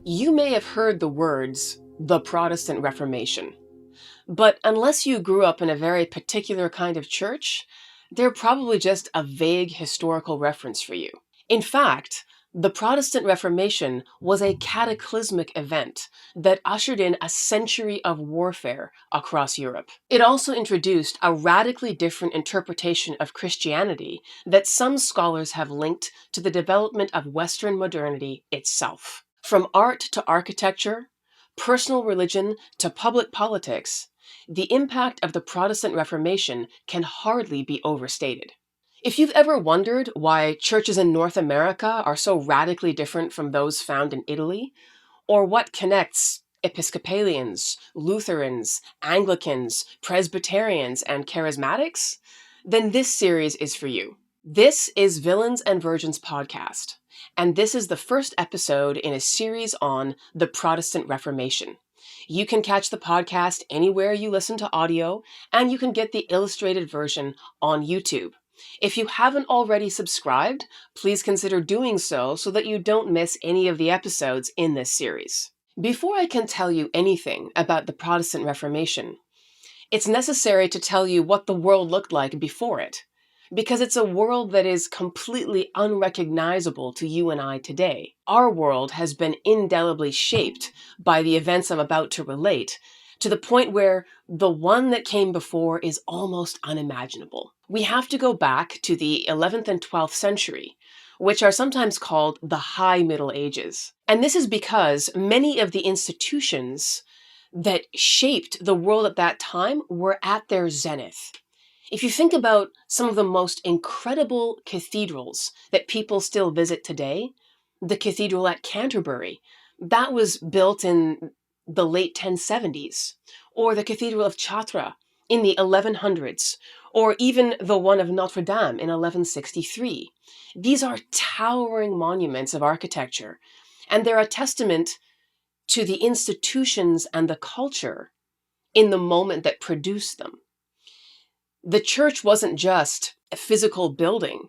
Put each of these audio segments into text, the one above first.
You may have heard the words, the Protestant Reformation, but unless you grew up in a very particular kind of church, they're probably just a vague historical reference for you. In fact, the Protestant Reformation was a cataclysmic event that ushered in a century of warfare across Europe. It also introduced a radically different interpretation of Christianity that some scholars have linked to the development of Western modernity itself. From art to architecture, personal religion to public politics, the impact of the Protestant Reformation can hardly be overstated. If you've ever wondered why churches in North America are so radically different from those found in Italy, or what connects Episcopalians, Lutherans, Anglicans, Presbyterians, and Charismatics, then this series is for you. This is Villains and Virgins podcast, and this is the first episode in a series on the Protestant Reformation. You can catch the podcast anywhere you listen to audio, and you can get the illustrated version on YouTube. If you haven't already subscribed, please consider doing so that you don't miss any of the episodes in this series. Before I can tell you anything about the Protestant Reformation, it's necessary to tell you what the world looked like before it, because it's a world that is completely unrecognizable to you and I today. Our world has been indelibly shaped by the events I'm about to relate, to the point where the one that came before is almost unimaginable. We have to go back to the 11th and 12th century, which are sometimes called the High Middle Ages. And this is because many of the institutions that shaped the world at that time were at their zenith. If you think about some of the most incredible cathedrals that people still visit today, the cathedral at Canterbury, that was built in the late 1070s, or the Cathedral of Chartres in the 1100s, or even the one of Notre Dame in 1163. These are towering monuments of architecture, and they're a testament to the institutions and the culture in the moment that produced them. The church wasn't just a physical building.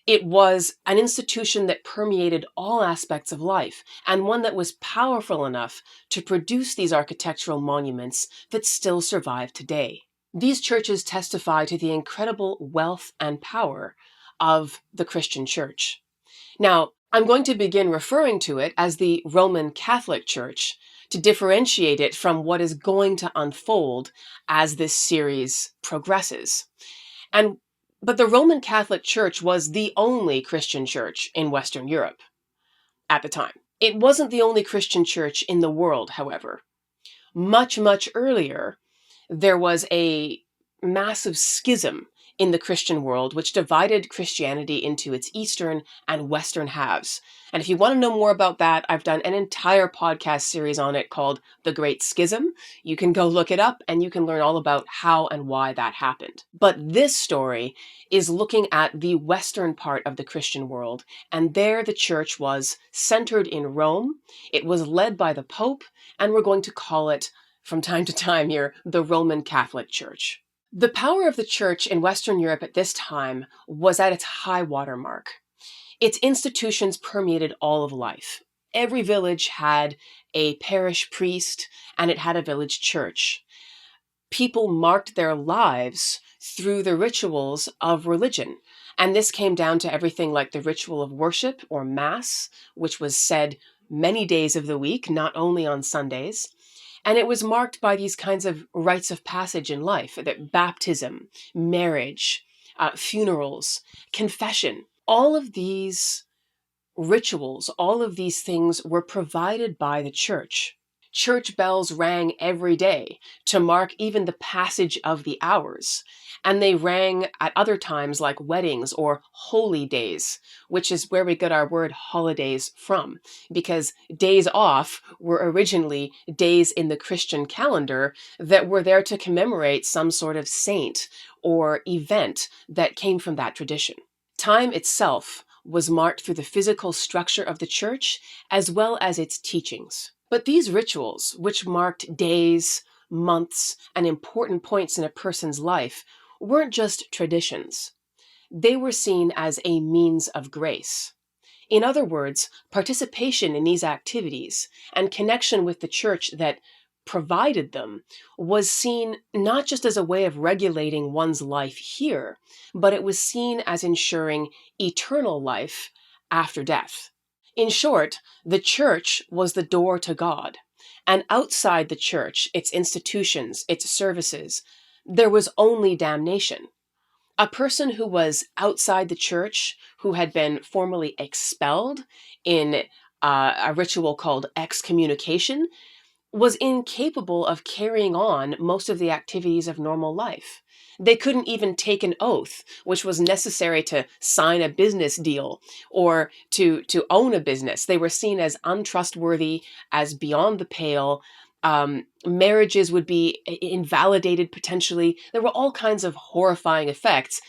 It was an institution that permeated all aspects of life, and one that was powerful enough to produce these architectural monuments that still survive today. These churches testify to the incredible wealth and power of the Christian Church. Now, I'm going to begin referring to it as the Roman Catholic Church to differentiate it from what is going to unfold as this series progresses. But the Roman Catholic Church was the only Christian church in Western Europe at the time. It wasn't the only Christian church in the world, however. Much, much earlier, there was a massive schism in the Christian world, which divided Christianity into its Eastern and Western halves. And if you want to know more about that, I've done an entire podcast series on it called The Great Schism. You can go look it up and you can learn all about how and why that happened. But this story is looking at the Western part of the Christian world, and there the church was centered in Rome. It was led by the Pope, and we're going to call it, from time to time here, the Roman Catholic Church. The power of the church in Western Europe at this time was at its high water mark. Its institutions permeated all of life. Every village had a parish priest, and it had a village church. People marked their lives through the rituals of religion, and this came down to everything like the ritual of worship or Mass, which was said many days of the week, not only on Sundays. And it was marked by these kinds of rites of passage in life, that baptism, marriage, funerals, confession. All of these rituals, all of these things were provided by the church. Church bells rang every day to mark even the passage of the hours. And they rang at other times like weddings or holy days, which is where we get our word holidays from, because days off were originally days in the Christian calendar that were there to commemorate some sort of saint or event that came from that tradition. Time itself was marked through the physical structure of the church as well as its teachings. But these rituals, which marked days, months, and important points in a person's life, weren't just traditions. They were seen as a means of grace. In other words, participation in these activities and connection with the church that provided them was seen not just as a way of regulating one's life here, but it was seen as ensuring eternal life after death. In short, the church was the door to God, and outside the church, its institutions, its services, there was only damnation. A person who was outside the church, who had been formally expelled in a ritual called excommunication, was incapable of carrying on most of the activities of normal life. They couldn't even take an oath, which was necessary to sign a business deal or to own a business. They were seen as untrustworthy, as beyond the pale. Marriages would be invalidated potentially. There were all kinds of horrifying effects,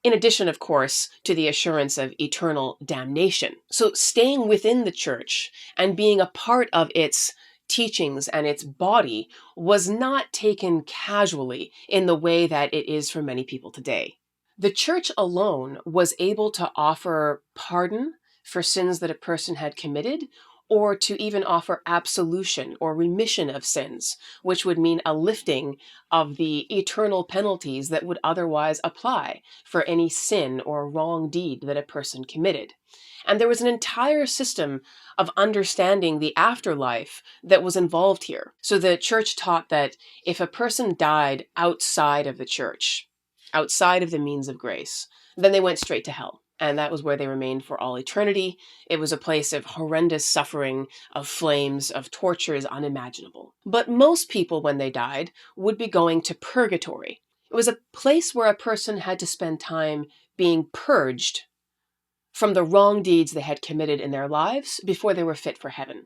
in addition, of course, to the assurance of eternal damnation. So staying within the church and being a part of its teachings and its body was not taken casually in the way that it is for many people today. The church alone was able to offer pardon for sins that a person had committed, or to even offer absolution or remission of sins, which would mean a lifting of the eternal penalties that would otherwise apply for any sin or wrong deed that a person committed. And there was an entire system of understanding the afterlife that was involved here. So the church taught that if a person died outside of the church, outside of the means of grace, then they went straight to hell. And that was where they remained for all eternity. It was a place of horrendous suffering, of flames, of tortures unimaginable. But most people, when they died, would be going to purgatory. It was a place where a person had to spend time being purged from the wrong deeds they had committed in their lives before they were fit for heaven.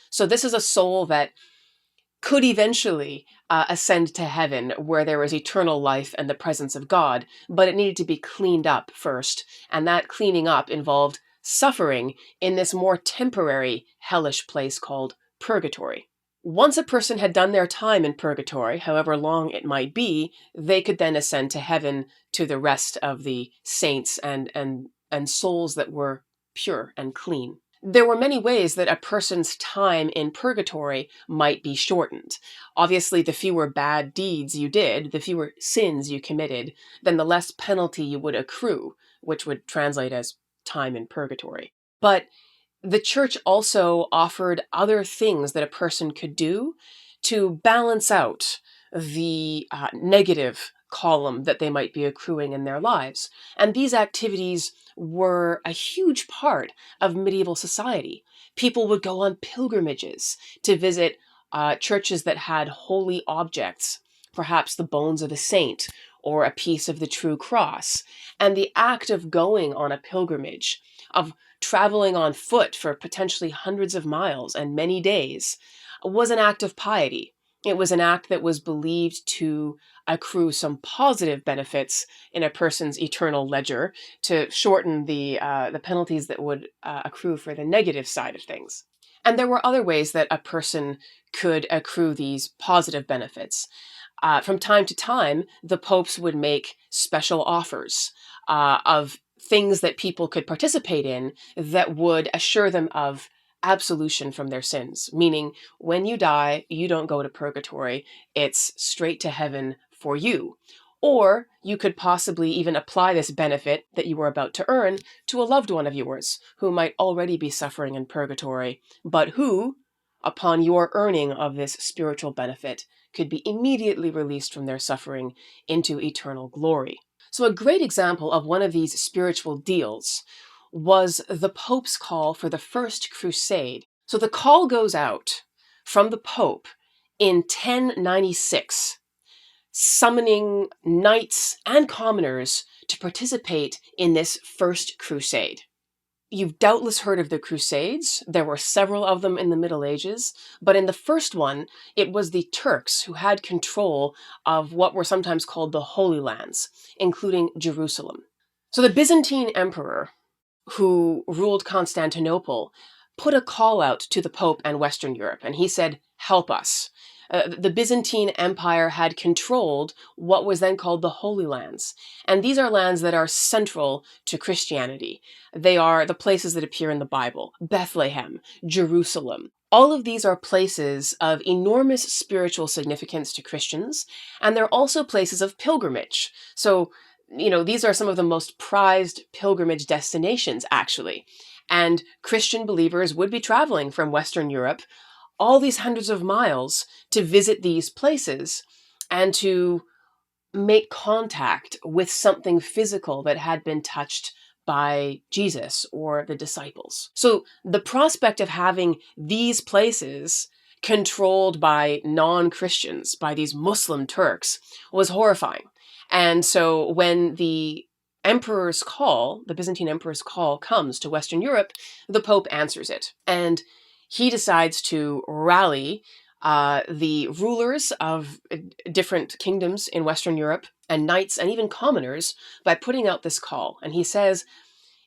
So this is a soul that could eventually ascend to heaven, where there was eternal life and the presence of God, but it needed to be cleaned up first, and that cleaning up involved suffering in this more temporary hellish place called purgatory. Once a person had done their time in purgatory, however long it might be, they could then ascend to heaven to the rest of the saints and souls that were pure and clean. There were many ways that a person's time in purgatory might be shortened. Obviously, the fewer bad deeds you did, the fewer sins you committed, then the less penalty you would accrue, which would translate as time in purgatory. But the church also offered other things that a person could do to balance out the negative column that they might be accruing in their lives. And these activities were a huge part of medieval society. People would go on pilgrimages to visit churches that had holy objects, perhaps the bones of a saint or a piece of the true cross. And the act of going on a pilgrimage, of traveling on foot for potentially hundreds of miles and many days, was an act of piety. It was an act that was believed to accrue some positive benefits in a person's eternal ledger to shorten the penalties that would accrue for the negative side of things. And there were other ways that a person could accrue these positive benefits. From time to time, the popes would make special offers of things that people could participate in that would assure them of absolution from their sins, meaning when you die, you don't go to purgatory, it's straight to heaven for you. Or you could possibly even apply this benefit that you were about to earn to a loved one of yours who might already be suffering in purgatory, but who, upon your earning of this spiritual benefit, could be immediately released from their suffering into eternal glory. So a great example of one of these spiritual deals was the Pope's call for the First Crusade. So the call goes out from the Pope in 1096, summoning knights and commoners to participate in this First Crusade. You've doubtless heard of the Crusades. There were several of them in the Middle Ages, but in the first one, it was the Turks who had control of what were sometimes called the Holy Lands, including Jerusalem. So the Byzantine emperor, who ruled Constantinople, put a call out to the Pope and Western Europe, and he said, "Help us." The Byzantine Empire had controlled what was then called the Holy Lands. And these are lands that are central to Christianity. They are the places that appear in the Bible: Bethlehem, Jerusalem. All of these are places of enormous spiritual significance to Christians, and they're also places of pilgrimage. So, these are some of the most prized pilgrimage destinations, actually. And Christian believers would be traveling from Western Europe all these hundreds of miles to visit these places and to make contact with something physical that had been touched by Jesus or the disciples. So the prospect of having these places controlled by non-Christians, by these Muslim Turks, was horrifying. And so when the Byzantine emperor's call comes to Western Europe, the Pope answers it. And he decides to rally the rulers of different kingdoms in Western Europe and knights and even commoners by putting out this call. And he says,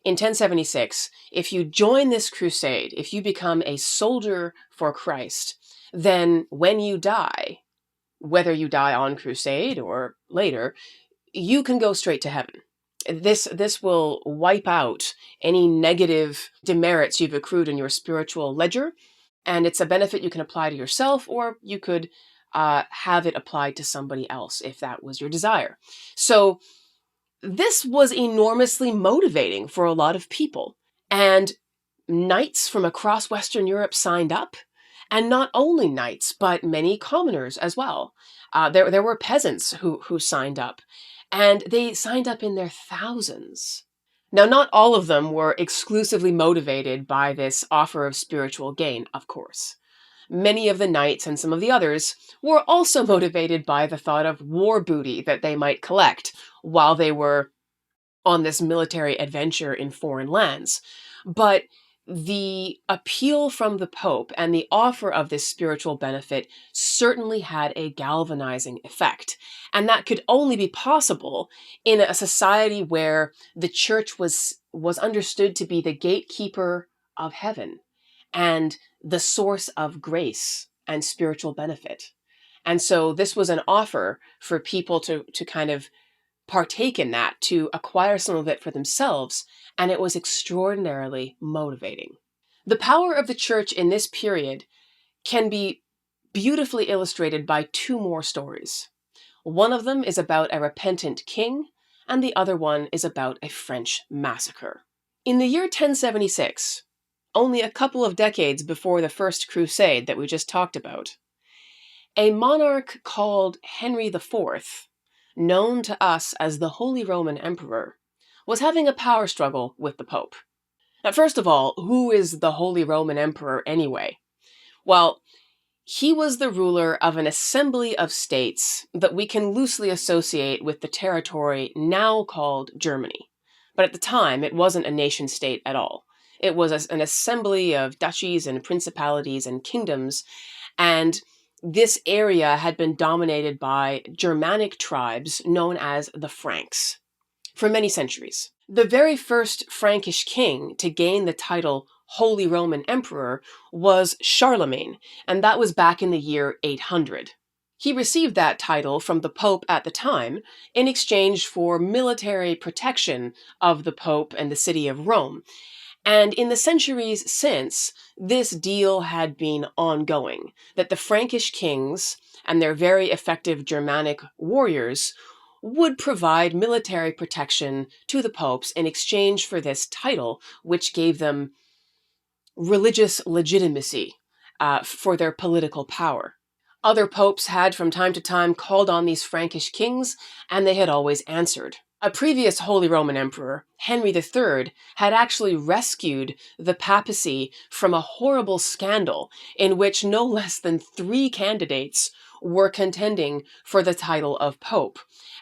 in 1076, if you join this crusade, if you become a soldier for Christ, then when you die, whether you die on crusade or later, you can go straight to heaven. This will wipe out any negative demerits you've accrued in your spiritual ledger, and it's a benefit you can apply to yourself, or you could have it applied to somebody else if that was your desire. So this was enormously motivating for a lot of people, and knights from across Western Europe signed up, and not only knights, but many commoners as well. There were peasants who signed up, and they signed up in their thousands. Now, not all of them were exclusively motivated by this offer of spiritual gain, of course. Many of the knights and some of the others were also motivated by the thought of war booty that they might collect while they were on this military adventure in foreign lands. But the appeal from the Pope and the offer of this spiritual benefit certainly had a galvanizing effect. And that could only be possible in a society where the church was understood to be the gatekeeper of heaven and the source of grace and spiritual benefit. And so this was an offer for people to kind of partake in that, to acquire some of it for themselves, and it was extraordinarily motivating. The power of the church in this period can be beautifully illustrated by two more stories. One of them is about a repentant king, and the other one is about a French massacre. In the year 1076, only a couple of decades before the First Crusade that we just talked about, a monarch called Henry IV, known to us as the Holy Roman Emperor, was having a power struggle with the Pope. Now, first of all, who is the Holy Roman Emperor anyway? Well, he was the ruler of an assembly of states that we can loosely associate with the territory now called Germany. But at the time, it wasn't a nation state at all. It was an assembly of duchies and principalities and kingdoms, and this area had been dominated by Germanic tribes known as the Franks for many centuries. The very first Frankish king to gain the title Holy Roman Emperor was Charlemagne, and that was back in the year 800. He received that title from the Pope at the time in exchange for military protection of the Pope and the city of Rome. And in the centuries since, this deal had been ongoing, that the Frankish kings and their very effective Germanic warriors would provide military protection to the popes in exchange for this title, which gave them religious legitimacy for their political power. Other popes had from time to time called on these Frankish kings, and they had always answered. A previous Holy Roman Emperor, Henry III, had actually rescued the papacy from a horrible scandal in which no less than 3 candidates were contending for the title of Pope.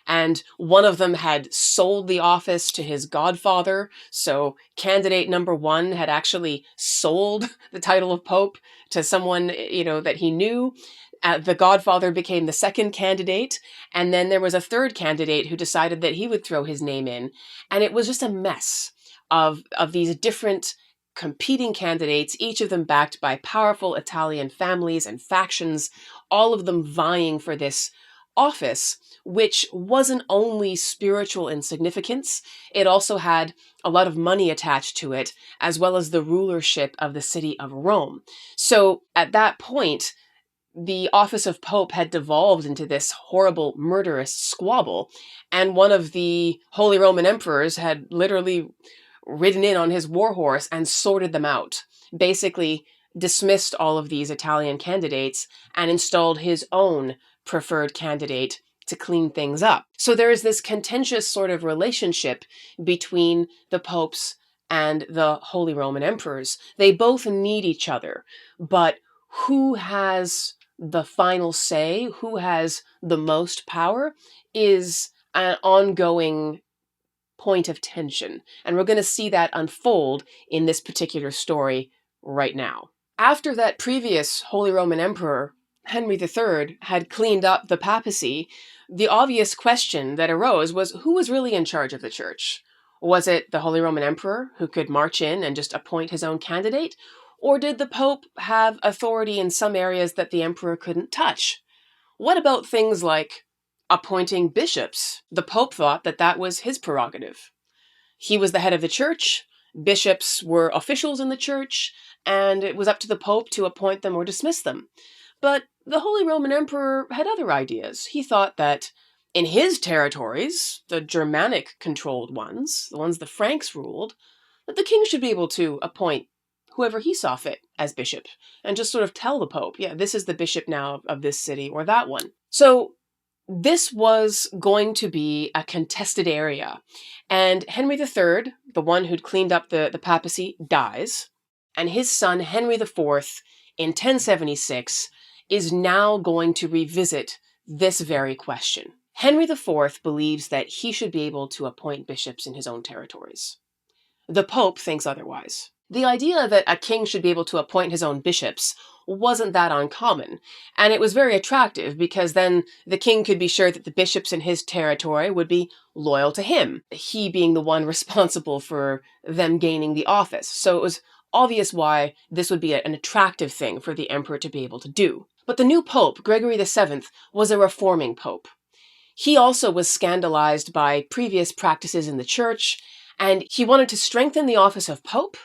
And one of them had sold the office to his godfather, so candidate number 1 had actually sold the title of Pope to someone, that he knew. The godfather became the second candidate, and then there was a third candidate who decided that he would throw his name in. And it was just a mess of these different competing candidates, each of them backed by powerful Italian families and factions, all of them vying for this office, which wasn't only spiritual in significance, it also had a lot of money attached to it, as well as the rulership of the city of Rome. So at that point, the office of Pope had devolved into this horrible, murderous squabble, and one of the Holy Roman Emperors had literally ridden in on his war horse and sorted them out, basically dismissed all of these Italian candidates and installed his own preferred candidate to clean things up. So there is this contentious sort of relationship between the popes and the Holy Roman Emperors. They both need each other, but who has the final say, who has the most power, is an ongoing point of tension. And we're going to see that unfold in this particular story right now. After that previous Holy Roman Emperor, Henry III, had cleaned up the papacy, the obvious question that arose was who was really in charge of the church? Was it the Holy Roman Emperor, who could march in and just appoint his own candidate? Or did the Pope have authority in some areas that the Emperor couldn't touch? What about things like appointing bishops? The Pope thought that that was his prerogative. He was the head of the church, bishops were officials in the church, and it was up to the Pope to appoint them or dismiss them. But the Holy Roman Emperor had other ideas. He thought that in his territories, the Germanic-controlled ones, the ones the Franks ruled, that the king should be able to appoint whoever he saw fit as bishop, and just sort of tell the Pope, yeah, this is the bishop now of this city or that one. So this was going to be a contested area. And Henry III, the one who'd cleaned up the papacy, dies. And his son, Henry IV, in 1076, is now going to revisit this very question. Henry IV believes that he should be able to appoint bishops in his own territories. The Pope thinks otherwise. The idea that a king should be able to appoint his own bishops wasn't that uncommon, and it was very attractive because then the king could be sure that the bishops in his territory would be loyal to him, he being the one responsible for them gaining the office. So it was obvious why this would be an attractive thing for the emperor to be able to do. But the new pope, Gregory VII, was a reforming pope. He also was scandalized by previous practices in the church, and he wanted to strengthen the office of pope,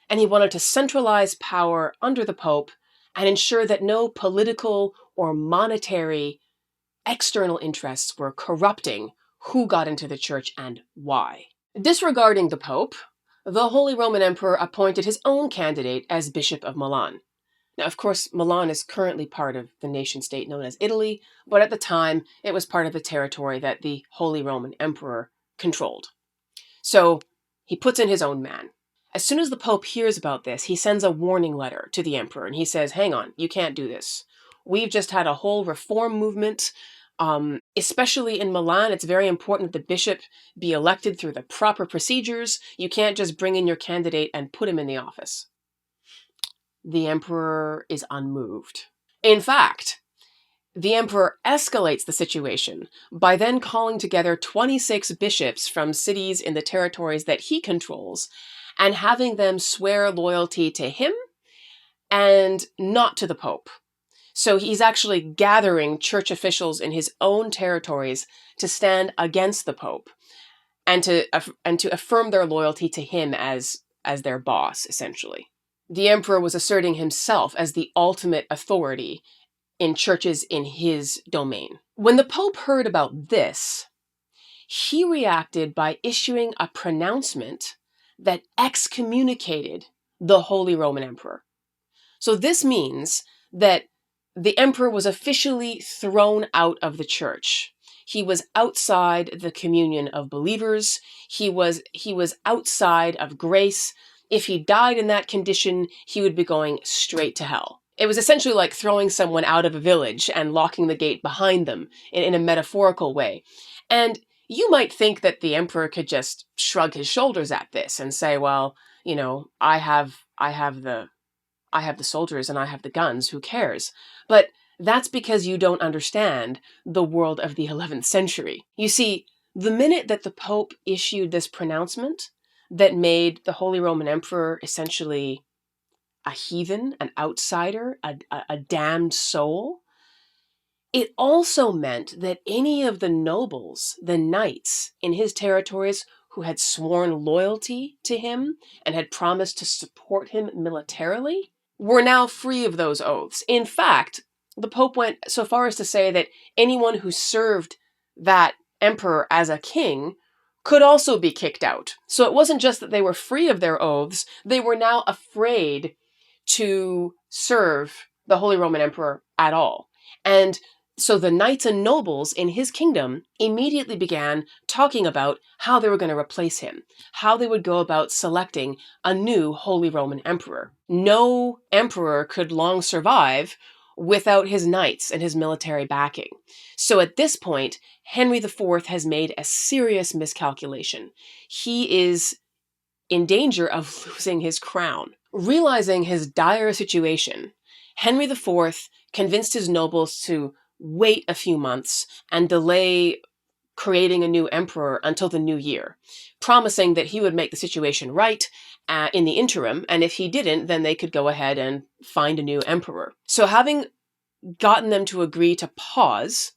and he wanted to centralize power under the Pope and ensure that no political or monetary external interests were corrupting who got into the church and why. Disregarding the Pope, the Holy Roman Emperor appointed his own candidate as Bishop of Milan. Now, of course, Milan is currently part of the nation-state known as Italy, but at the time, it was part of the territory that the Holy Roman Emperor controlled. So he puts in his own man. As soon as the Pope hears about this, he sends a warning letter to the emperor, and he says, hang on, you can't do this. We've just had a whole reform movement, especially in Milan. It's very important that the bishop be elected through the proper procedures. You can't just bring in your candidate and put him in the office. The emperor is unmoved. In fact, the emperor escalates the situation by then calling together 26 bishops from cities in the territories that he controls and having them swear loyalty to him and not to the Pope. So he's actually gathering church officials in his own territories to stand against the Pope and to affirm their loyalty to him as their boss, essentially. The emperor was asserting himself as the ultimate authority in churches in his domain. When the Pope heard about this, he reacted by issuing a pronouncement that excommunicated the Holy Roman Emperor. So this means that the emperor was officially thrown out of the church. He was outside the communion of believers. He was outside of grace. If he died in that condition, he would be going straight to hell. It was essentially like throwing someone out of a village and locking the gate behind them in a metaphorical way. And you might think that the emperor could just shrug his shoulders at this and say, well, you know, I have the soldiers and I have the guns, who cares? But that's because you don't understand the world of the 11th century. You see, the minute that the Pope issued this pronouncement, that made the Holy Roman Emperor essentially a heathen, an outsider, a damned soul. It also meant that any of the nobles, the knights in his territories who had sworn loyalty to him and had promised to support him militarily, were now free of those oaths. In fact, the Pope went so far as to say that anyone who served that emperor as a king could also be kicked out. So it wasn't just that they were free of their oaths, they were now afraid to serve the Holy Roman Emperor at all. And so the knights and nobles in his kingdom immediately began talking about how they were going to replace him, how they would go about selecting a new Holy Roman Emperor. No emperor could long survive without his knights and his military backing. So at this point, Henry IV has made a serious miscalculation. He is in danger of losing his crown. Realizing his dire situation, Henry IV convinced his nobles to wait a few months and delay creating a new emperor until the new year, promising that he would make the situation right in the interim, and if he didn't, then they could go ahead and find a new emperor. So having gotten them to agree to pause,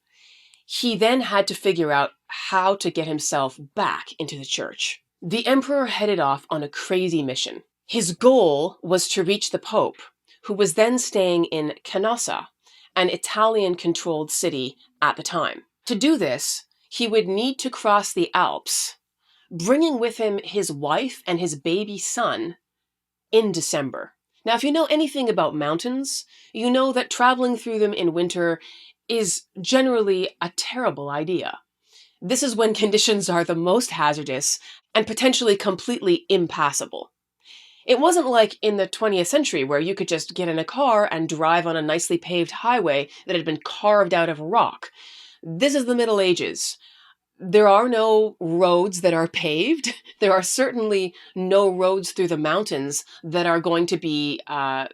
he then had to figure out how to get himself back into the church. The emperor headed off on a crazy mission. His goal was to reach the Pope, who was then staying in Canossa, an Italian-controlled city at the time. To do this, he would need to cross the Alps, bringing with him his wife and his baby son in December. Now, if you know anything about mountains, you know that traveling through them in winter is generally a terrible idea. This is when conditions are the most hazardous and potentially completely impassable. It wasn't like in the 20th century where you could just get in a car and drive on a nicely paved highway that had been carved out of rock. This is the Middle Ages. There are no roads that are paved. There are certainly no roads through the mountains that are going to be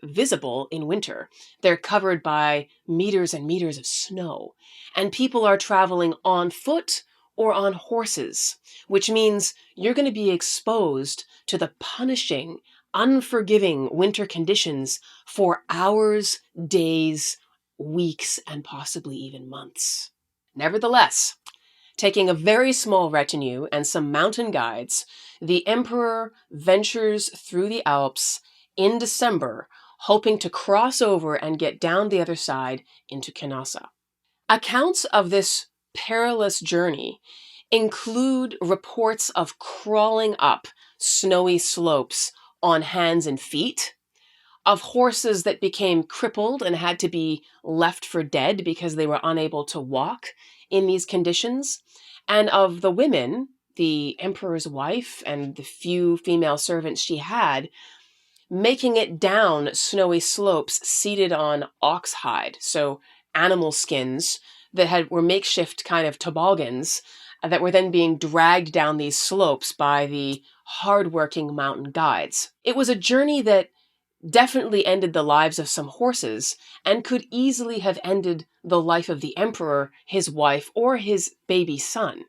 visible in winter. They're covered by meters and meters of snow. And people are traveling on foot or on horses, which means you're going to be exposed to the punishing, unforgiving winter conditions for hours, days, weeks, and possibly even months. Nevertheless, taking a very small retinue and some mountain guides, the emperor ventures through the Alps in December, hoping to cross over and get down the other side into Canossa. Accounts of this perilous journey include reports of crawling up snowy slopes on hands and feet, of horses that became crippled and had to be left for dead because they were unable to walk in these conditions, and of the women, the emperor's wife and the few female servants she had, making it down snowy slopes seated on ox hide, so animal skins that were makeshift kind of toboggans that were then being dragged down these slopes by the hardworking mountain guides. It was a journey that definitely ended the lives of some horses and could easily have ended the life of the emperor, his wife, or his baby son.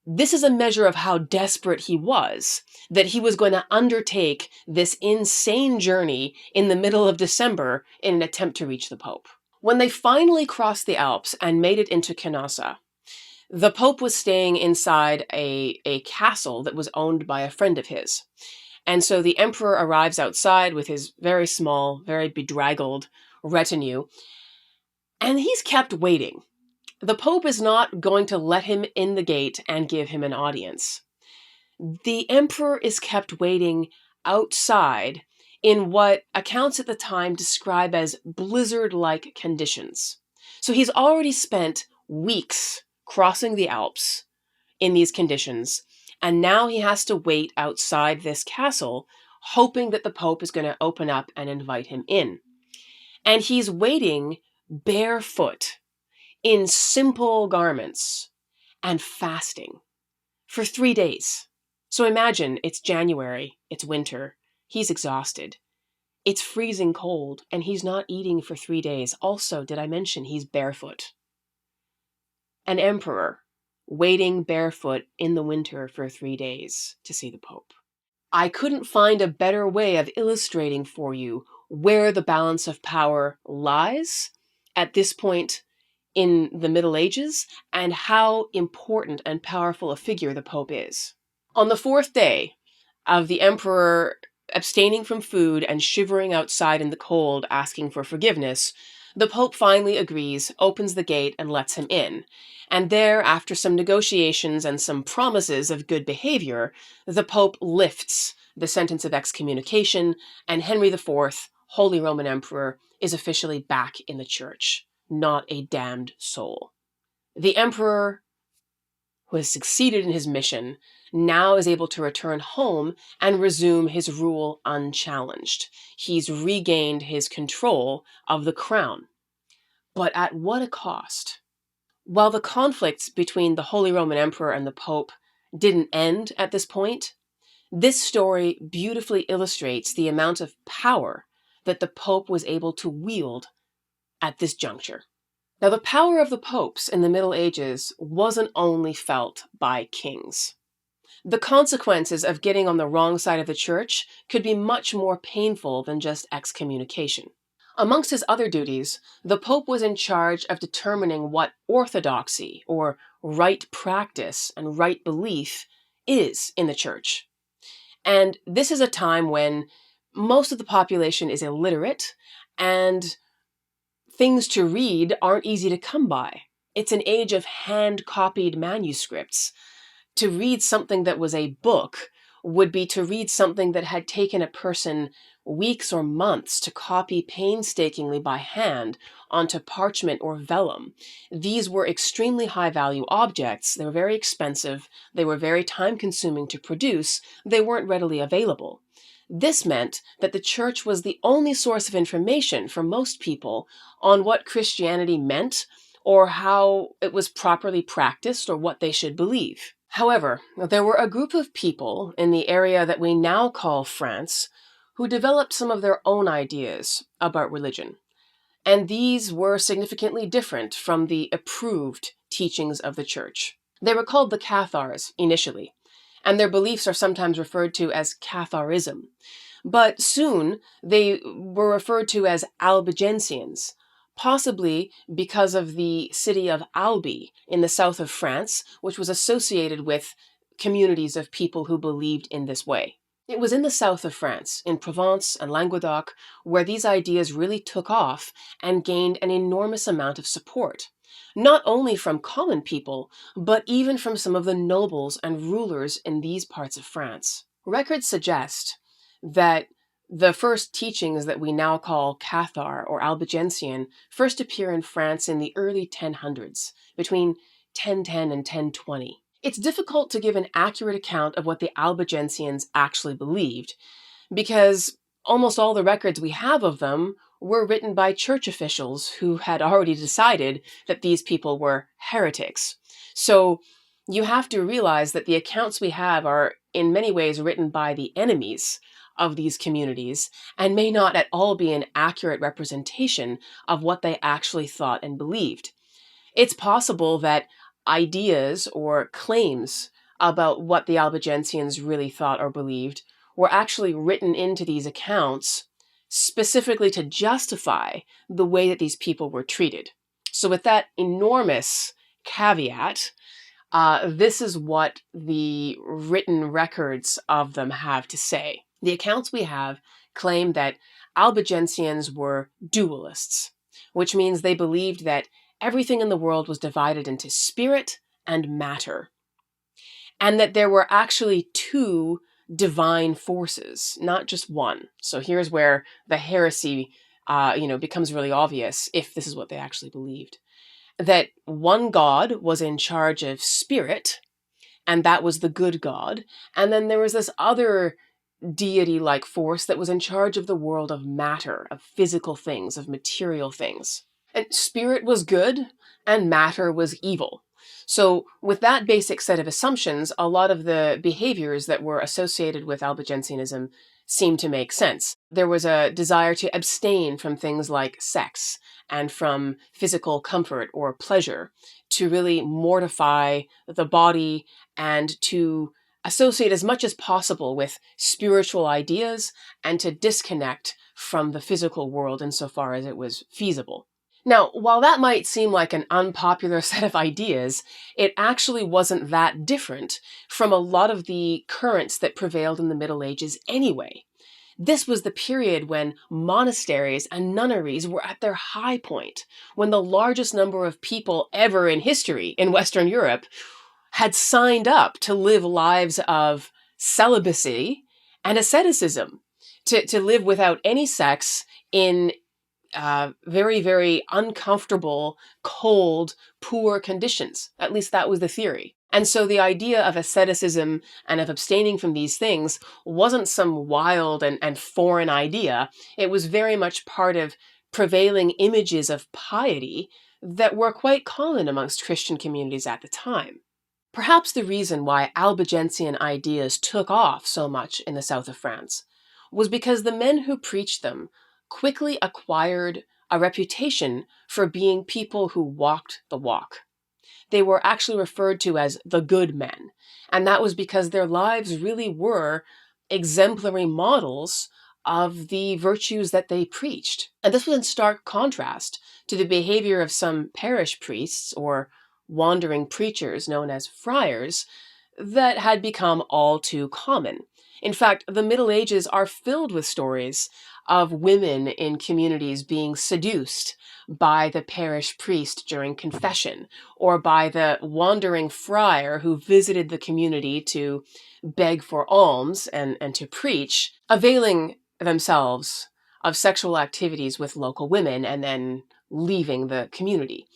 This is a measure of how desperate he was, that he was going to undertake this insane journey in the middle of December in an attempt to reach the Pope. When they finally crossed the Alps and made it into Canossa, the Pope was staying inside a castle that was owned by a friend of his. And so the emperor arrives outside with his very small, very bedraggled retinue, and he's kept waiting. The Pope is not going to let him in the gate and give him an audience. The emperor is kept waiting outside in what accounts at the time describe as blizzard-like conditions. So he's already spent weeks crossing the Alps in these conditions, and now he has to wait outside this castle, hoping that the Pope is going to open up and invite him in. And he's waiting barefoot, in simple garments, and fasting for 3 days. So imagine it's January, it's winter, he's exhausted. It's freezing cold, and he's not eating for 3 days. Also, did I mention he's barefoot? An emperor waiting barefoot in the winter for 3 days to see the Pope. I couldn't find a better way of illustrating for you where the balance of power lies at this point in the Middle Ages and how important and powerful a figure the Pope is. On the fourth day of the emperor abstaining from food and shivering outside in the cold asking for forgiveness, the Pope finally agrees, opens the gate, and lets him in. And there, after some negotiations and some promises of good behavior, the Pope lifts the sentence of excommunication, and Henry IV, Holy Roman Emperor, is officially back in the Church, not a damned soul. The Emperor, who has succeeded in his mission, now is able to return home and resume his rule unchallenged. He's regained his control of the crown. But at what a cost? While the conflicts between the Holy Roman Emperor and the Pope didn't end at this point, this story beautifully illustrates the amount of power that the Pope was able to wield at this juncture. Now, the power of the popes in the Middle Ages wasn't only felt by kings. The consequences of getting on the wrong side of the church could be much more painful than just excommunication. Amongst his other duties, the Pope was in charge of determining what orthodoxy, or right practice and right belief, is in the church. And this is a time when most of the population is illiterate and things to read aren't easy to come by. It's an age of hand-copied manuscripts. To read something that was a book would be to read something that had taken a person weeks or months to copy painstakingly by hand onto parchment or vellum. These were extremely high-value objects. They were very expensive. They were very time-consuming to produce. They weren't readily available. This meant that the church was the only source of information for most people on what Christianity meant or how it was properly practiced or what they should believe. However, there were a group of people in the area that we now call France who developed some of their own ideas about religion. And these were significantly different from the approved teachings of the church. They were called the Cathars initially, and their beliefs are sometimes referred to as Catharism. But soon they were referred to as Albigensians, possibly because of the city of Albi in the south of France, which was associated with communities of people who believed in this way. It was in the south of France, in Provence and Languedoc, where these ideas really took off and gained an enormous amount of support, not only from common people, but even from some of the nobles and rulers in these parts of France. Records suggest that the first teachings that we now call Cathar or Albigensian first appear in France in the early 1000s, between 1010 and 1020. It's difficult to give an accurate account of what the Albigensians actually believed, because almost all the records we have of them were written by church officials who had already decided that these people were heretics. So you have to realize that the accounts we have are in many ways written by the enemies of these communities and may not at all be an accurate representation of what they actually thought and believed. It's possible that ideas or claims about what the Albigensians really thought or believed were actually written into these accounts specifically to justify the way that these people were treated. So with that enormous caveat, this is what the written records of them have to say. The accounts we have claim that Albigensians were dualists, which means they believed that everything in the world was divided into spirit and matter, and that there were actually two divine forces, not just one. So here's where the heresy, becomes really obvious if this is what they actually believed. That one God was in charge of spirit, and that was the good God, and then there was this other deity-like force that was in charge of the world of matter, of physical things, of material things. And spirit was good, and matter was evil. So with that basic set of assumptions, a lot of the behaviors that were associated with Albigensianism seem to make sense. There was a desire to abstain from things like sex and from physical comfort or pleasure, to really mortify the body and to associate as much as possible with spiritual ideas and to disconnect from the physical world insofar as it was feasible. Now, while that might seem like an unpopular set of ideas, it actually wasn't that different from a lot of the currents that prevailed in the Middle Ages anyway. This was the period when monasteries and nunneries were at their high point, when the largest number of people ever in history in Western Europe had signed up to live lives of celibacy and asceticism, to live without any sex in very, very uncomfortable, cold, poor conditions. At least that was the theory. And so the idea of asceticism and of abstaining from these things wasn't some wild and foreign idea. It was very much part of prevailing images of piety that were quite common amongst Christian communities at the time. Perhaps the reason why Albigensian ideas took off so much in the south of France was because the men who preached them quickly acquired a reputation for being people who walked the walk. They were actually referred to as the good men, and that was because their lives really were exemplary models of the virtues that they preached. And this was in stark contrast to the behavior of some parish priests or wandering preachers known as friars that had become all too common. In fact, the Middle Ages are filled with stories of women in communities being seduced by the parish priest during confession, or by the wandering friar who visited the community to beg for alms and to preach, availing themselves of sexual activities with local women and then leaving the community.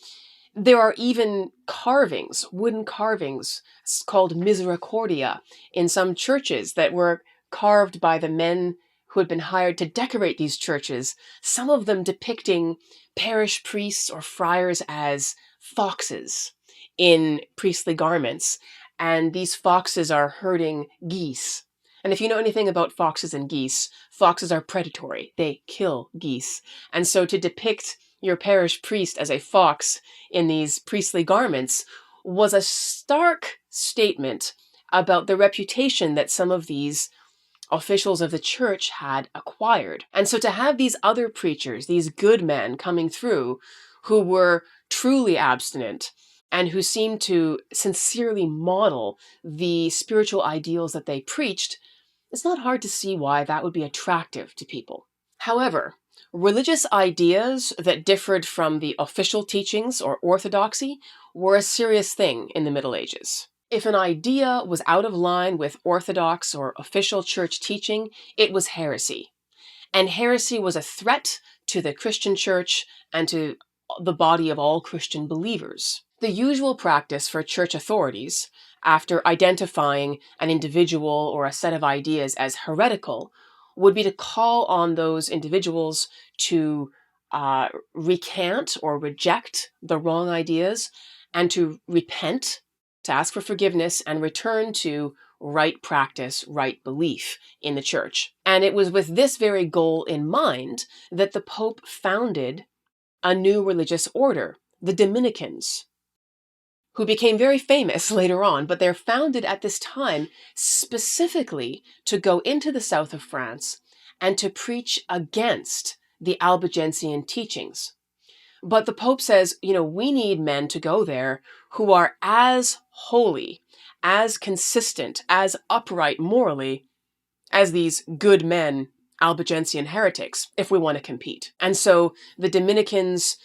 There are even carvings, wooden carvings called misericordia in some churches that were carved by the men who had been hired to decorate these churches, some of them depicting parish priests or friars as foxes in priestly garments, and these foxes are herding geese. And if you know anything about foxes and geese, foxes are predatory. They kill geese. And so to depict your parish priest as a fox in these priestly garments was a stark statement about the reputation that some of these officials of the church had acquired. And so to have these other preachers, these good men coming through who were truly abstinent and who seemed to sincerely model the spiritual ideals that they preached, it's not hard to see why that would be attractive to people. However, religious ideas that differed from the official teachings or orthodoxy were a serious thing in the Middle Ages. If an idea was out of line with orthodox or official church teaching, it was heresy. And heresy was a threat to the Christian church and to the body of all Christian believers. The usual practice for church authorities, after identifying an individual or a set of ideas as heretical, would be to call on those individuals to recant or reject the wrong ideas and to repent, to ask for forgiveness and return to right practice, right belief in the church. And it was with this very goal in mind that the Pope founded a new religious order, the Dominicans, who became very famous later on, but they're founded at this time specifically to go into the south of France and to preach against the Albigensian teachings. But the Pope says, we need men to go there who are as holy, as consistent, as upright morally as these good men, Albigensian heretics, if we want to compete. And so the Dominicans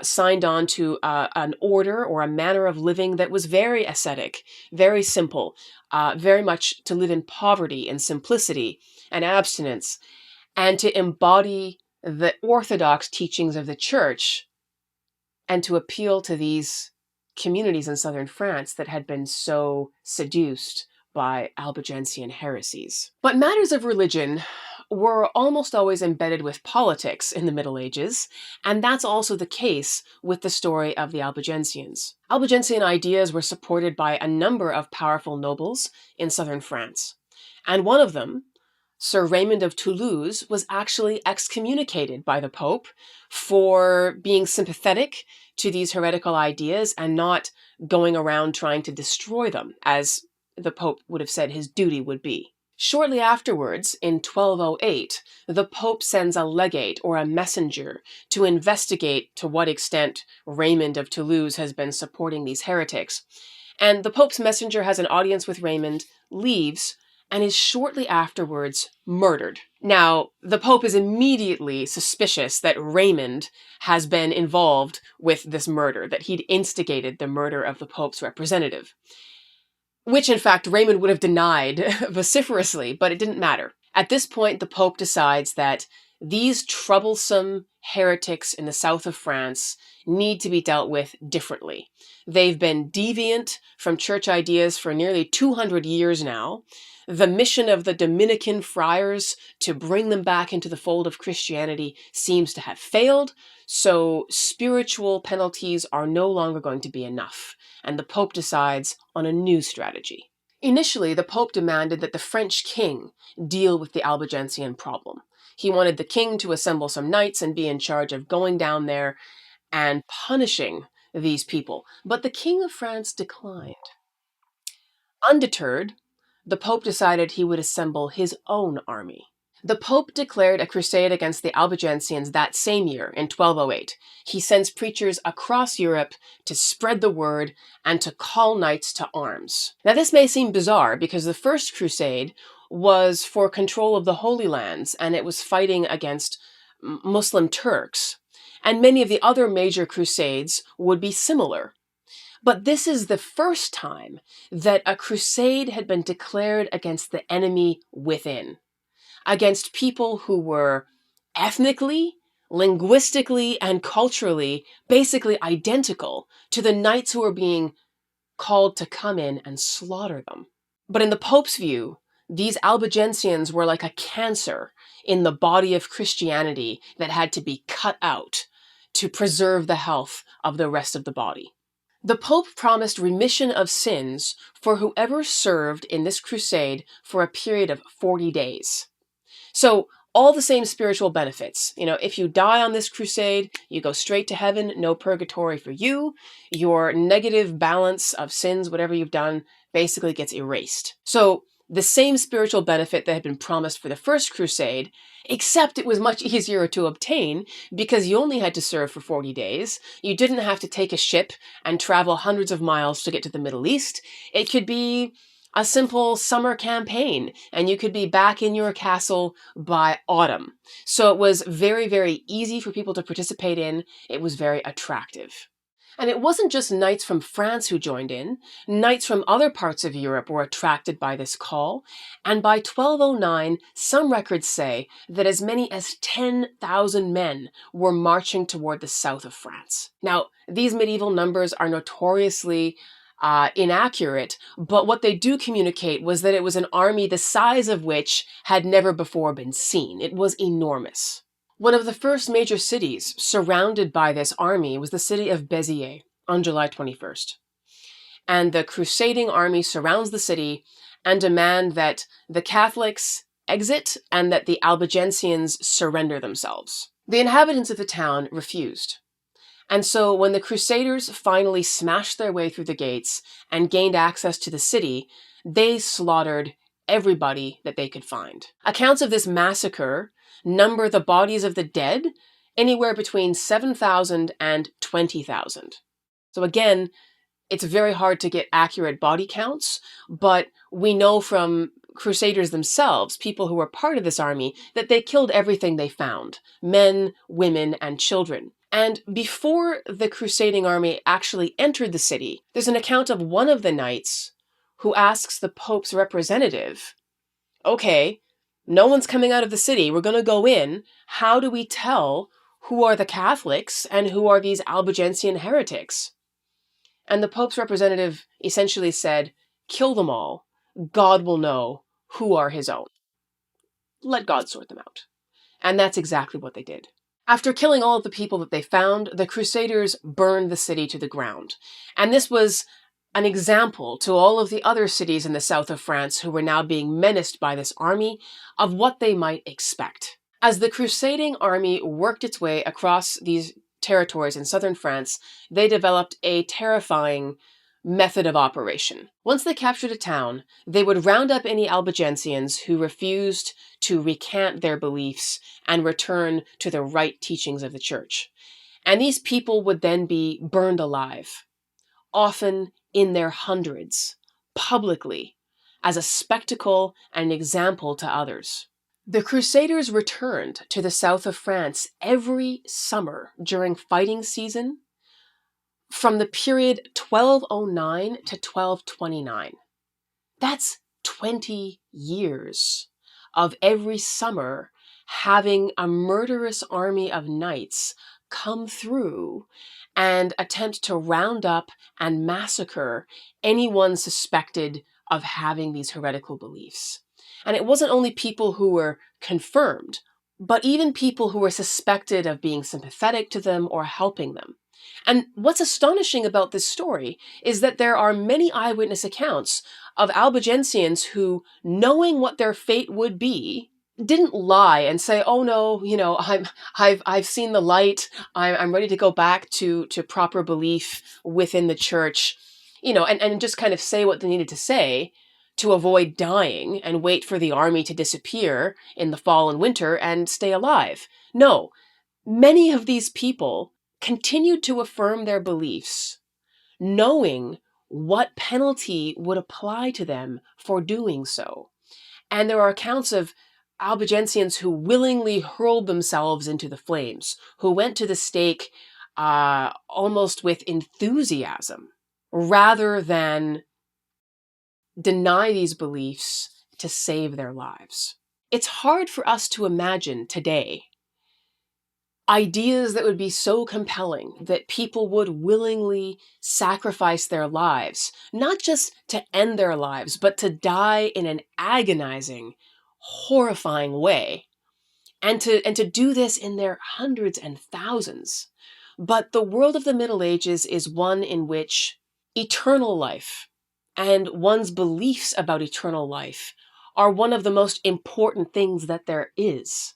signed on to an order or a manner of living that was very ascetic, very simple, very much to live in poverty and simplicity and abstinence, and to embody the orthodox teachings of the church and to appeal to these communities in southern France that had been so seduced by Albigensian heresies. But matters of religion were almost always embedded with politics in the Middle Ages, and that's also the case with the story of the Albigensians. Albigensian ideas were supported by a number of powerful nobles in southern France, and one of them, Sir Raymond of Toulouse, was actually excommunicated by the Pope for being sympathetic to these heretical ideas and not going around trying to destroy them, as the Pope would have said his duty would be. Shortly afterwards, in 1208, the Pope sends a legate or a messenger to investigate to what extent Raymond of Toulouse has been supporting these heretics. And the Pope's messenger has an audience with Raymond, leaves, and is shortly afterwards murdered. Now, the Pope is immediately suspicious that Raymond has been involved with this murder, that he'd instigated the murder of the Pope's representative. Which, in fact, Raymond would have denied vociferously, but it didn't matter. At this point, the Pope decides that these troublesome heretics in the south of France need to be dealt with differently. They've been deviant from church ideas for nearly 200 years now. The mission of the Dominican friars to bring them back into the fold of Christianity seems to have failed, so spiritual penalties are no longer going to be enough, and the Pope decides on a new strategy. Initially, the Pope demanded that the French king deal with the Albigensian problem. He wanted the king to assemble some knights and be in charge of going down there and punishing these people. But the King of France declined. Undeterred, the Pope decided he would assemble his own army. The Pope declared a crusade against the Albigensians that same year, in 1208. He sends preachers across Europe to spread the word and to call knights to arms. Now, this may seem bizarre because the First Crusade was for control of the Holy Lands, and it was fighting against Muslim Turks. And many of the other major crusades would be similar. But this is the first time that a crusade had been declared against the enemy within, against people who were ethnically, linguistically, and culturally basically identical to the knights who were being called to come in and slaughter them. But in the Pope's view, these Albigensians were like a cancer in the body of Christianity that had to be cut out to preserve the health of the rest of the body. The Pope promised remission of sins for whoever served in this crusade for a period of 40 days. So all the same spiritual benefits. If you die on this crusade, you go straight to heaven, no purgatory for you. Your negative balance of sins, whatever you've done, basically gets erased. So the same spiritual benefit that had been promised for the First Crusade, except it was much easier to obtain because you only had to serve for 40 days. You didn't have to take a ship and travel hundreds of miles to get to the Middle East. It could be a simple summer campaign, and you could be back in your castle by autumn. So it was very, very easy for people to participate in. It was very attractive. And it wasn't just knights from France who joined in. Knights from other parts of Europe were attracted by this call. And by 1209, some records say that as many as 10,000 men were marching toward the south of France. Now, these medieval numbers are notoriously inaccurate, but what they do communicate was that it was an army the size of which had never before been seen. It was enormous. One of the first major cities surrounded by this army was the city of Béziers on July 21st. And the crusading army surrounds the city and demand that the Catholics exit and that the Albigensians surrender themselves. The inhabitants of the town refused. And so when the Crusaders finally smashed their way through the gates and gained access to the city, they slaughtered everybody that they could find. Accounts of this massacre number the bodies of the dead anywhere between 7,000 and 20,000. So again, it's very hard to get accurate body counts, but we know from Crusaders themselves, people who were part of this army, that they killed everything they found, men, women, and children. And before the crusading army actually entered the city, there's an account of one of the knights who asks the Pope's representative, okay, no one's coming out of the city, we're going to go in, how do we tell who are the Catholics and who are these Albigensian heretics? And the Pope's representative essentially said, kill them all, God will know who are his own. Let God sort them out. And that's exactly what they did. After killing all of the people that they found, the Crusaders burned the city to the ground. And this was an example to all of the other cities in the south of France who were now being menaced by this army of what they might expect. As the crusading army worked its way across these territories in southern France, they developed a terrifying method of operation. Once they captured a town, they would round up any Albigensians who refused to recant their beliefs and return to the right teachings of the church. And these people would then be burned alive, often in their hundreds, publicly, as a spectacle and an example to others. The Crusaders returned to the south of France every summer during fighting season from the period 1209 to 1229. That's 20 years of every summer having a murderous army of knights come through and attempt to round up and massacre anyone suspected of having these heretical beliefs. And it wasn't only people who were confirmed, but even people who were suspected of being sympathetic to them or helping them. And what's astonishing about this story is that there are many eyewitness accounts of Albigensians who, knowing what their fate would be, didn't lie and say, "Oh no, I've seen the light. I'm ready to go back to proper belief within the church," and just kind of say what they needed to say to avoid dying and wait for the army to disappear in the fall and winter and stay alive. No, many of these people continued to affirm their beliefs, knowing what penalty would apply to them for doing so. And there are accounts of Albigensians who willingly hurled themselves into the flames, who went to the stake almost with enthusiasm, rather than deny these beliefs to save their lives. It's hard for us to imagine today ideas that would be so compelling that people would willingly sacrifice their lives, not just to end their lives, but to die in an agonizing, horrifying way, and to do this in their hundreds and thousands. But the world of the Middle Ages is one in which eternal life and one's beliefs about eternal life are one of the most important things that there is.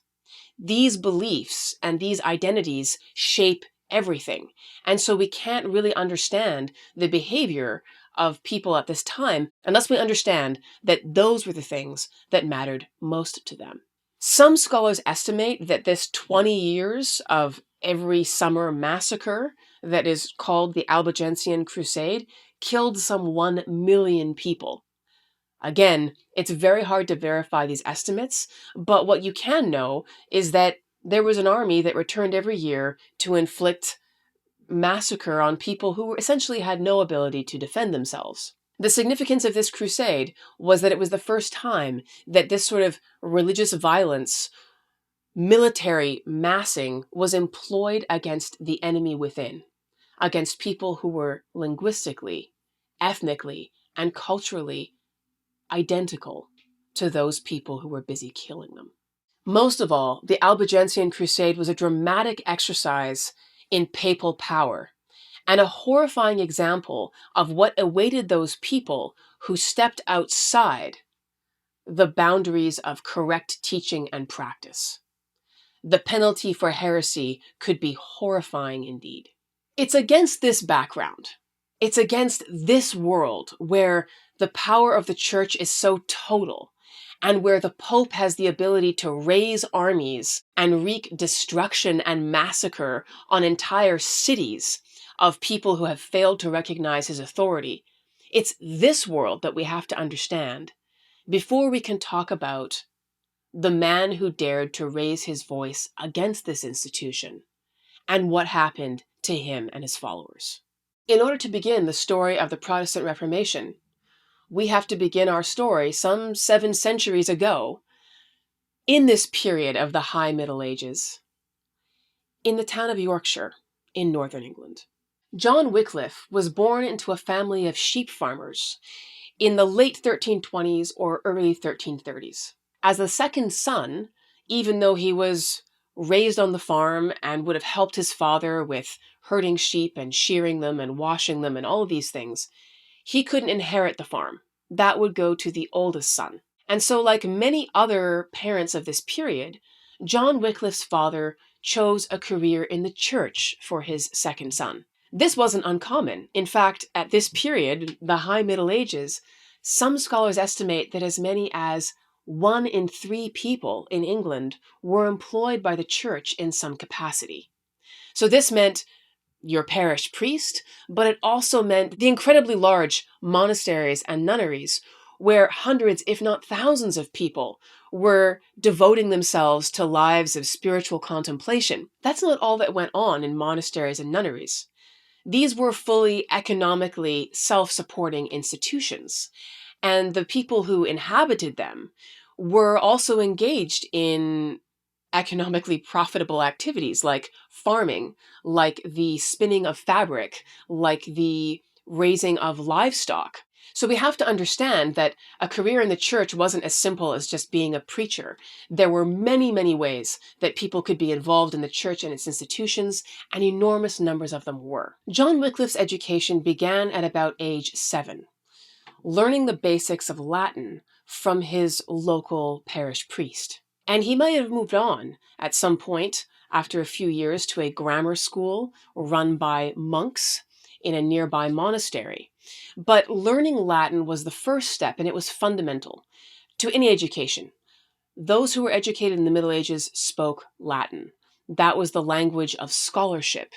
These beliefs and these identities shape everything. And so we can't really understand the behavior of people at this time unless we understand that those were the things that mattered most to them. Some scholars estimate that this 20 years of every summer massacre that is called the Albigensian Crusade killed some 1 million people. Again, it's very hard to verify these estimates, but what you can know is that there was an army that returned every year to inflict massacre on people who essentially had no ability to defend themselves. The significance of this crusade was that it was the first time that this sort of religious violence, military massing, was employed against the enemy within, against people who were linguistically, ethnically, and culturally identical to those people who were busy killing them. Most of all, the Albigensian Crusade was a dramatic exercise in papal power and a horrifying example of what awaited those people who stepped outside the boundaries of correct teaching and practice. The penalty for heresy could be horrifying indeed. It's against this background, it's against this world where the power of the church is so total, and where the Pope has the ability to raise armies and wreak destruction and massacre on entire cities of people who have failed to recognize his authority. It's this world that we have to understand before we can talk about the man who dared to raise his voice against this institution and what happened to him and his followers. In order to begin the story of the Protestant Reformation, we have to begin our story some 7 centuries ago, in this period of the High Middle Ages, in the town of Yorkshire in northern England. John Wycliffe was born into a family of sheep farmers in the late 1320s or early 1330s. As the second son, even though he was raised on the farm and would have helped his father with herding sheep and shearing them and washing them and all of these things, he couldn't inherit the farm. That would go to the oldest son. And so, like many other parents of this period, John Wycliffe's father chose a career in the church for his second son. This wasn't uncommon. In fact, at this period, the High Middle Ages, some scholars estimate that as many as 1 in 3 people in England were employed by the church in some capacity. So this meant your parish priest, but it also meant the incredibly large monasteries and nunneries where hundreds, if not thousands of people were devoting themselves to lives of spiritual contemplation. That's not all that went on in monasteries and nunneries. These were fully economically self-supporting institutions, and the people who inhabited them were also engaged in economically profitable activities like farming, like the spinning of fabric, like the raising of livestock. So we have to understand that a career in the church wasn't as simple as just being a preacher. There were many, many ways that people could be involved in the church and its institutions, and enormous numbers of them were. John Wycliffe's education began at about age 7, learning the basics of Latin from his local parish priest. And he might have moved on at some point after a few years to a grammar school run by monks in a nearby monastery. But learning Latin was the first step, and it was fundamental to any education. Those who were educated in the Middle Ages spoke Latin. That was the language of scholarship.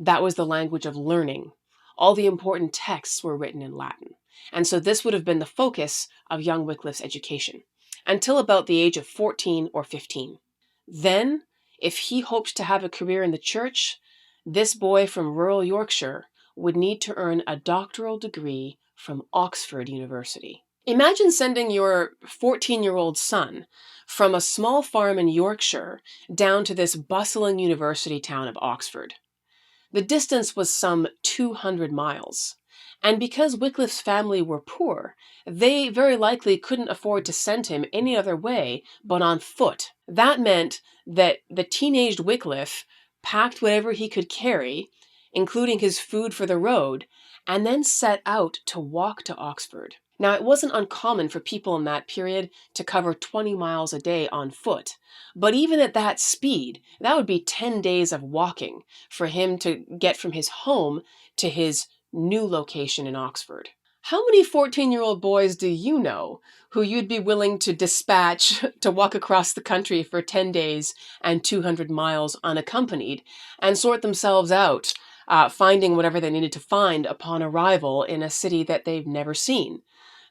That was the language of learning. All the important texts were written in Latin. And so this would have been the focus of young Wycliffe's education, until about the age of 14 or 15. Then, if he hoped to have a career in the church, this boy from rural Yorkshire would need to earn a doctoral degree from Oxford University. Imagine sending your 14-year-old son from a small farm in Yorkshire down to this bustling university town of Oxford. The distance was some 200 miles. And because Wycliffe's family were poor, they very likely couldn't afford to send him any other way but on foot. That meant that the teenaged Wycliffe packed whatever he could carry, including his food for the road, and then set out to walk to Oxford. Now, it wasn't uncommon for people in that period to cover 20 miles a day on foot, but even at that speed, that would be 10 days of walking for him to get from his home to his new location in Oxford. How many 14-year-old boys do you know who you'd be willing to dispatch to walk across the country for 10 days and 200 miles unaccompanied and sort themselves out, finding whatever they needed to find upon arrival in a city that they've never seen?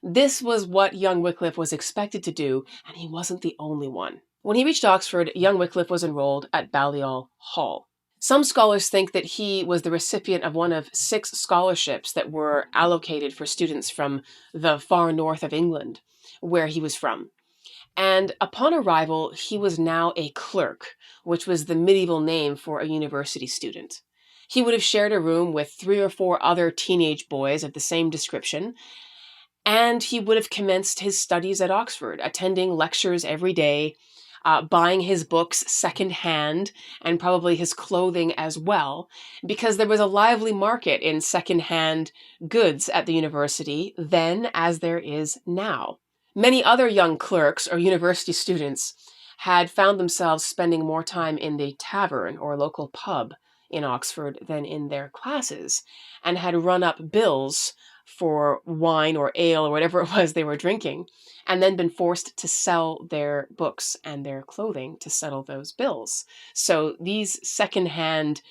This was what young Wycliffe was expected to do, and he wasn't the only one. When he reached Oxford, young Wycliffe was enrolled at Balliol Hall. Some scholars think that he was the recipient of one of 6 scholarships that were allocated for students from the far north of England, where he was from. And upon arrival, he was now a clerk, which was the medieval name for a university student. He would have shared a room with 3 or 4 other teenage boys of the same description, and he would have commenced his studies at Oxford, attending lectures every day, buying his books secondhand, and probably his clothing as well, because there was a lively market in secondhand goods at the university then as there is now. Many other young clerks or university students had found themselves spending more time in the tavern or local pub in Oxford than in their classes, and had run up bills for wine or ale or whatever it was they were drinking, and then been forced to sell their books and their clothing to settle those bills. So these secondhand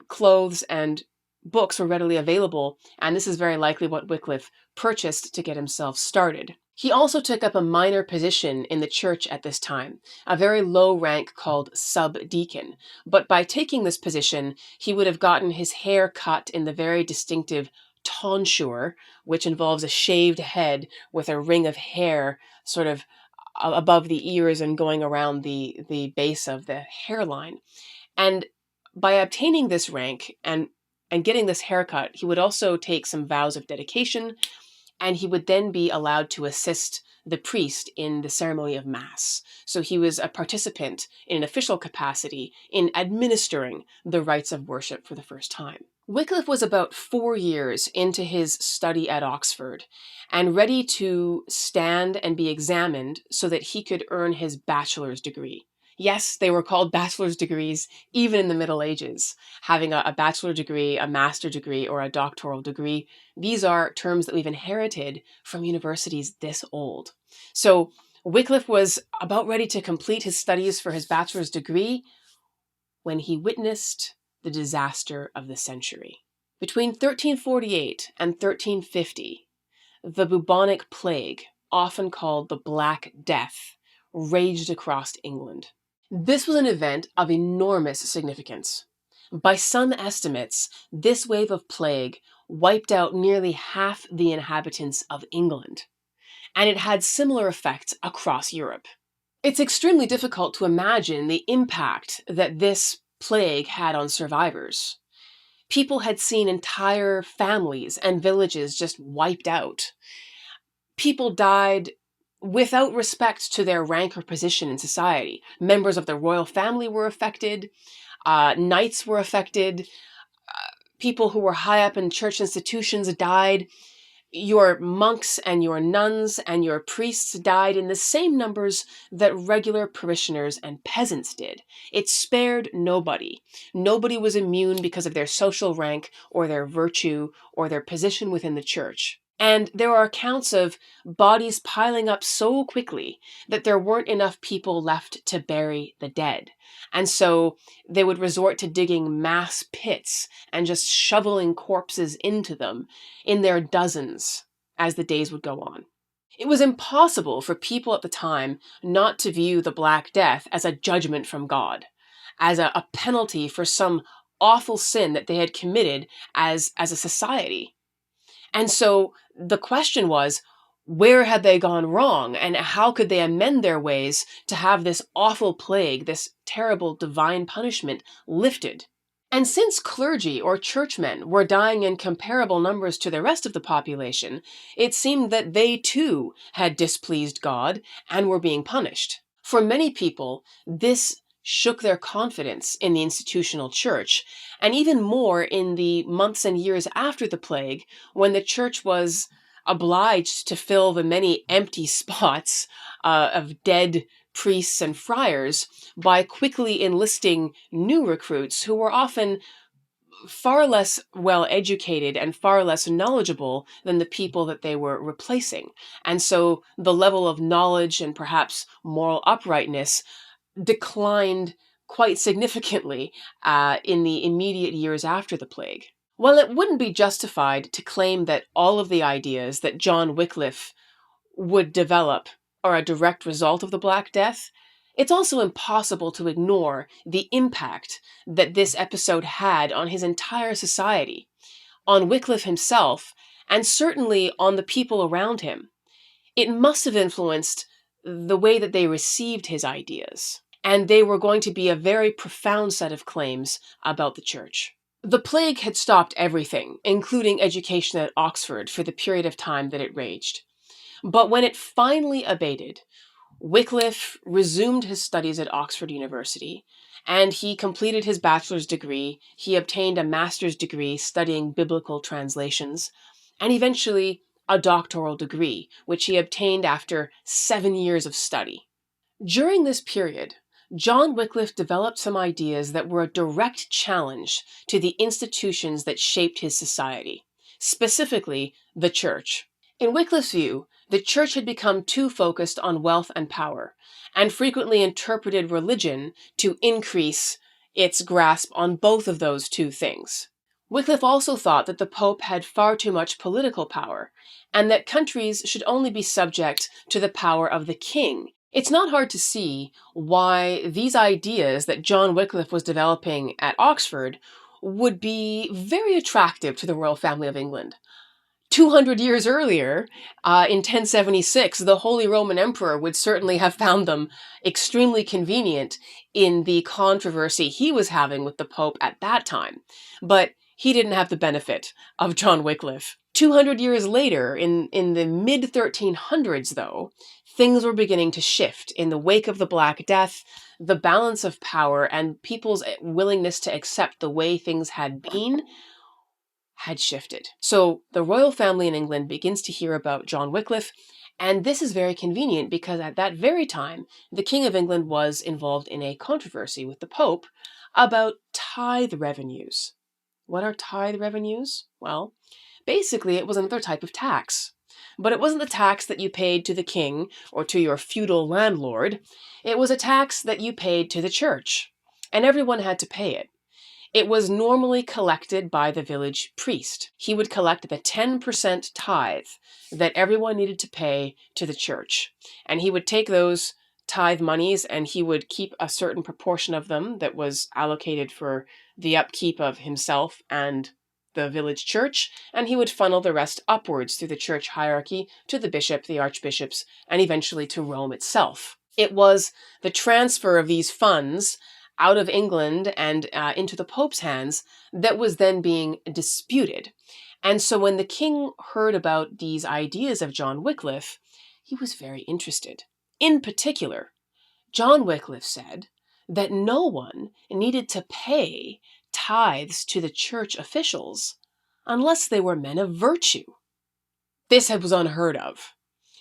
clothes and books were readily available, and this is very likely what Wycliffe purchased to get himself started. He also took up a minor position in the church at this time, a very low rank called subdeacon. But by taking this position, he would have gotten his hair cut in the very distinctive tonsure, which involves a shaved head with a ring of hair sort of above the ears and going around the base of the hairline. And by obtaining this rank and getting this haircut, he would also take some vows of dedication, and he would then be allowed to assist the priest in the ceremony of Mass. So he was a participant in an official capacity in administering the rites of worship for the first time. Wycliffe was about 4 years into his study at Oxford and ready to stand and be examined so that he could earn his bachelor's degree. Yes, they were called bachelor's degrees even in the Middle Ages. Having a bachelor degree, a master degree, or a doctoral degree, these are terms that we've inherited from universities this old. So Wycliffe was about ready to complete his studies for his bachelor's degree when he witnessed the disaster of the century. Between 1348 and 1350, the bubonic plague, often called the Black Death, raged across England. This was an event of enormous significance. By some estimates, this wave of plague wiped out nearly half the inhabitants of England, and it had similar effects across Europe. It's extremely difficult to imagine the impact that this plague had on survivors. People had seen entire families and villages just wiped out. People died without respect to their rank or position in society. Members of the royal family were affected, knights were affected, people who were high up in church institutions died. Your monks and your nuns and your priests died in the same numbers that regular parishioners and peasants did. It spared nobody. Nobody was immune because of their social rank or their virtue or their position within the church. And there are accounts of bodies piling up so quickly that there weren't enough people left to bury the dead. And so they would resort to digging mass pits and just shoveling corpses into them in their dozens as the days would go on. It was impossible for people at the time not to view the Black Death as a judgment from God, as a penalty for some awful sin that they had committed as a society. And so the question was, where had they gone wrong, and how could they amend their ways to have this awful plague, this terrible divine punishment, lifted? And since clergy or churchmen were dying in comparable numbers to the rest of the population, it seemed that they too had displeased God and were being punished. For many people, this shook their confidence in the institutional church, and even more in the months and years after the plague, when the church was obliged to fill the many empty spots of dead priests and friars by quickly enlisting new recruits who were often far less well educated and far less knowledgeable than the people that they were replacing. And so the level of knowledge and perhaps moral uprightness declined quite significantly in the immediate years after the plague. While it wouldn't be justified to claim that all of the ideas that John Wycliffe would develop are a direct result of the Black Death, it's also impossible to ignore the impact that this episode had on his entire society, on Wycliffe himself, and certainly on the people around him. It must have influenced the way that they received his ideas, and they were going to be a very profound set of claims about the church. The plague had stopped everything, including education at Oxford, for the period of time that it raged. But when it finally abated, Wycliffe resumed his studies at Oxford University, and he completed his bachelor's degree. He obtained a master's degree studying biblical translations, and eventually a doctoral degree, which he obtained after 7 years of study. During this period, John Wycliffe developed some ideas that were a direct challenge to the institutions that shaped his society, specifically the church. In Wycliffe's view, the church had become too focused on wealth and power, and frequently interpreted religion to increase its grasp on both of those two things. Wycliffe also thought that the Pope had far too much political power, and that countries should only be subject to the power of the king. It's not hard to see why these ideas that John Wycliffe was developing at Oxford would be very attractive to the royal family of England. 200 years earlier, in 1076, the Holy Roman Emperor would certainly have found them extremely convenient in the controversy he was having with the Pope at that time. But he didn't have the benefit of John Wycliffe. 200 years later, in the mid-1300s, though, things were beginning to shift. In the wake of the Black Death, the balance of power and people's willingness to accept the way things had been had shifted. So the royal family in England begins to hear about John Wycliffe, And this is very convenient because at that very time, the King of England was involved in a controversy with the Pope about tithe revenues. What are tithe revenues? Well, basically, it was another type of tax. But it wasn't the tax that you paid to the king or to your feudal landlord. It was a tax that you paid to the church. And everyone had to pay it. It was normally collected by the village priest. He would collect the 10% tithe that everyone needed to pay to the church. And he would take those tithe monies and he would keep a certain proportion of them that was allocated for the upkeep of himself and the village church, and he would funnel the rest upwards through the church hierarchy to the bishop, the archbishops, and eventually to Rome itself. It was the transfer of these funds out of England and into the Pope's hands that was then being disputed. And so when the king heard about these ideas of John Wycliffe, he was very interested. In particular, John Wycliffe said that no one needed to pay tithes to the church officials unless they were men of virtue. This was unheard of.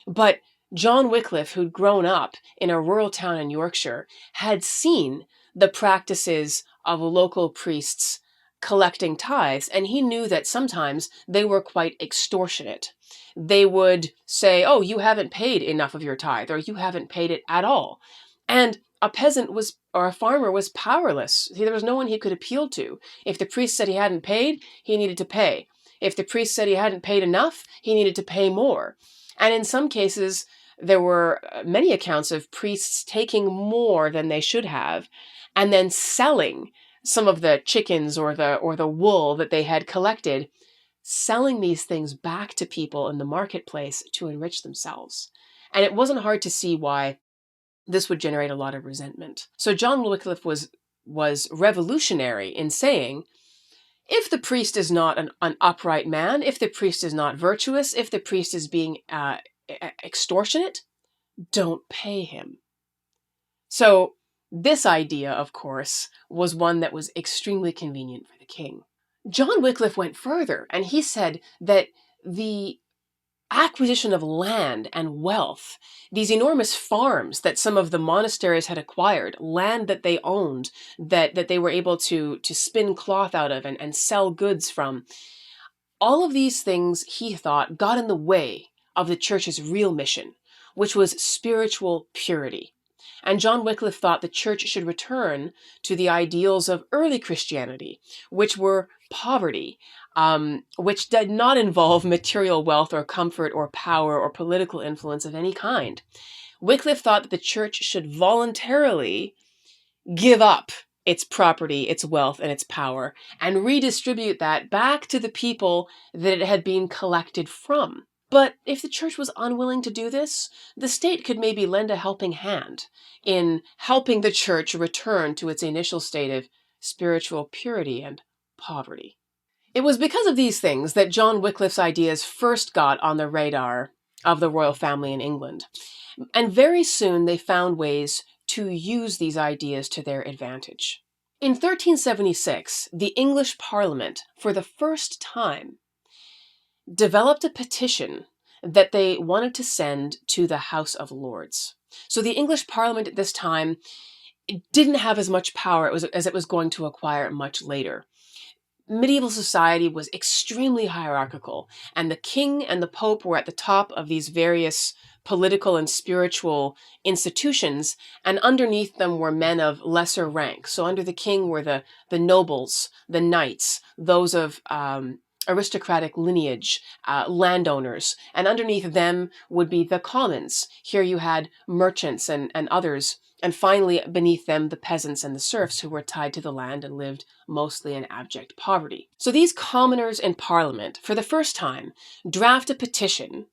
But John Wycliffe, who'd grown up in a rural town in Yorkshire, had seen the practices of local priests collecting tithes, and he knew that sometimes they were quite extortionate. They would say, oh, you haven't paid enough of your tithe, or you haven't paid it at all. And a peasant or a farmer was powerless. There was no one he could appeal to. If the priest said he hadn't paid, he needed to pay. If the priest said he hadn't paid enough, he needed to pay more. And in some cases, there were many accounts of priests taking more than they should have and then selling some of the chickens or the wool that they had collected, selling these things back to people in the marketplace to enrich themselves. And it wasn't hard to see why this would generate a lot of resentment. So John Wycliffe was revolutionary in saying, if the priest is not an upright man, if the priest is not virtuous, if the priest is being extortionate, don't pay him. So this idea, of course, was one that was extremely convenient for the king. John Wycliffe went further, and he said that the acquisition of land and wealth, these enormous farms that some of the monasteries had acquired, land that they owned, that they were able to spin cloth out of and sell goods from, all of these things, he thought, got in the way of the church's real mission, which was spiritual purity. And John Wycliffe thought the church should return to the ideals of early Christianity, which were poverty, which did not involve material wealth or comfort or power or political influence of any kind. Wycliffe thought that the church should voluntarily give up its property, its wealth, and its power, and redistribute that back to the people that it had been collected from. But if the church was unwilling to do this, the state could maybe lend a helping hand in helping the church return to its initial state of spiritual purity and poverty. It was because of these things that John Wycliffe's ideas first got on the radar of the royal family in England. And very soon they found ways to use these ideas to their advantage. In 1376, the English Parliament, for the first time, developed a petition that they wanted to send to the House of Lords. So the English Parliament at this time didn't have as much power as it was going to acquire much later. Medieval society was extremely hierarchical, and the king and the pope were at the top of these various political and spiritual institutions, and underneath them were men of lesser rank. So under the king were the nobles, the knights, those of aristocratic lineage, landowners, and underneath them would be the commons. Here you had merchants and others, and finally beneath them the peasants and the serfs who were tied to the land and lived mostly in abject poverty. So these commoners in Parliament, for the first time, draft a petition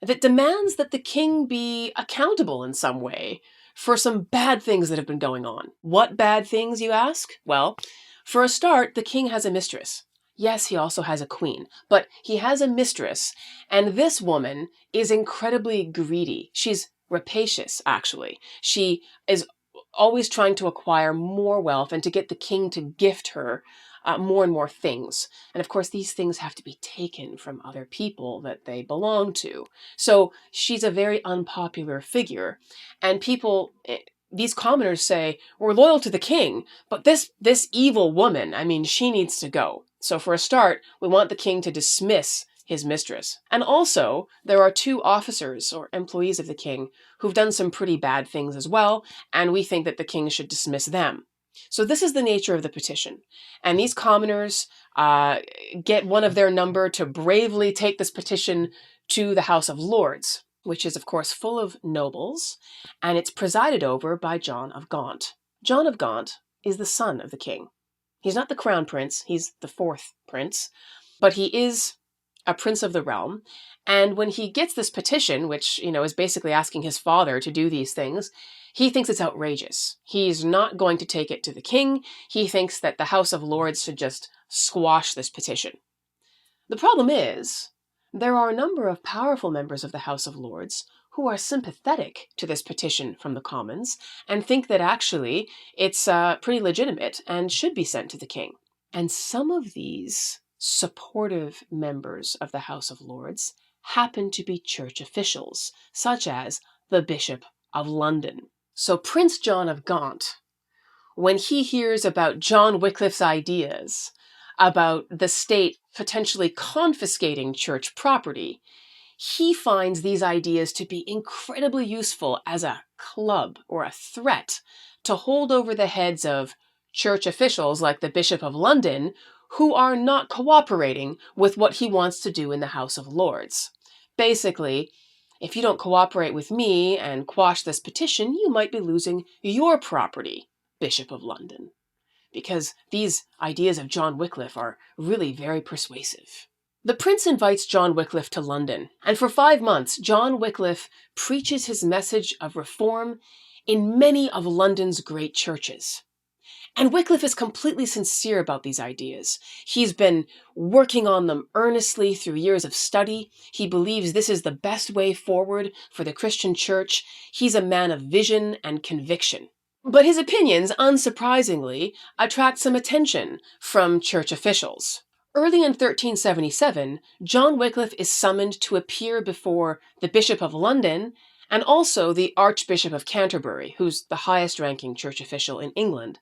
that demands that the king be accountable in some way for some bad things that have been going on. What bad things, you ask? Well, for a start, the king has a mistress. Yes, he also has a queen, but he has a mistress, and this woman is incredibly greedy. She's rapacious, actually. She is always trying to acquire more wealth and to get the king to gift her more and more things. And of course, these things have to be taken from other people that they belong to. So she's a very unpopular figure. And people, these commoners say, we're loyal to the king, but this evil woman, I mean, she needs to go. So for a start, we want the king to dismiss his mistress. And also, there are 2 officers or employees of the king who've done some pretty bad things as well, and we think that the king should dismiss them. So this is the nature of the petition. And these commoners get one of their number to bravely take this petition to the House of Lords, which is, of course, full of nobles, and it's presided over by John of Gaunt. John of Gaunt is the son of the king. He's not the crown prince, he's the 4th prince, but he is a prince of the realm. And when he gets this petition, which, is basically asking his father to do these things, he thinks it's outrageous. He's not going to take it to the king. He thinks that the House of Lords should just squash this petition. The problem is, there are a number of powerful members of the House of Lords who are sympathetic to this petition from the Commons and think that actually it's pretty legitimate and should be sent to the king. And some of these supportive members of the House of Lords happen to be church officials, such as the Bishop of London. So Prince John of Gaunt, when he hears about John Wycliffe's ideas about the state potentially confiscating church property, he finds these ideas to be incredibly useful as a club or a threat to hold over the heads of church officials like the Bishop of London who are not cooperating with what he wants to do in the House of Lords. Basically, if you don't cooperate with me and quash this petition, you might be losing your property, Bishop of London. Because these ideas of John Wycliffe are really very persuasive. The prince invites John Wycliffe to London, and for 5 months, John Wycliffe preaches his message of reform in many of London's great churches. And Wycliffe is completely sincere about these ideas. He's been working on them earnestly through years of study. He believes this is the best way forward for the Christian church. He's a man of vision and conviction. But his opinions, unsurprisingly, attract some attention from church officials. Early in 1377, John Wycliffe is summoned to appear before the Bishop of London and also the Archbishop of Canterbury, who's the highest-ranking church official in England.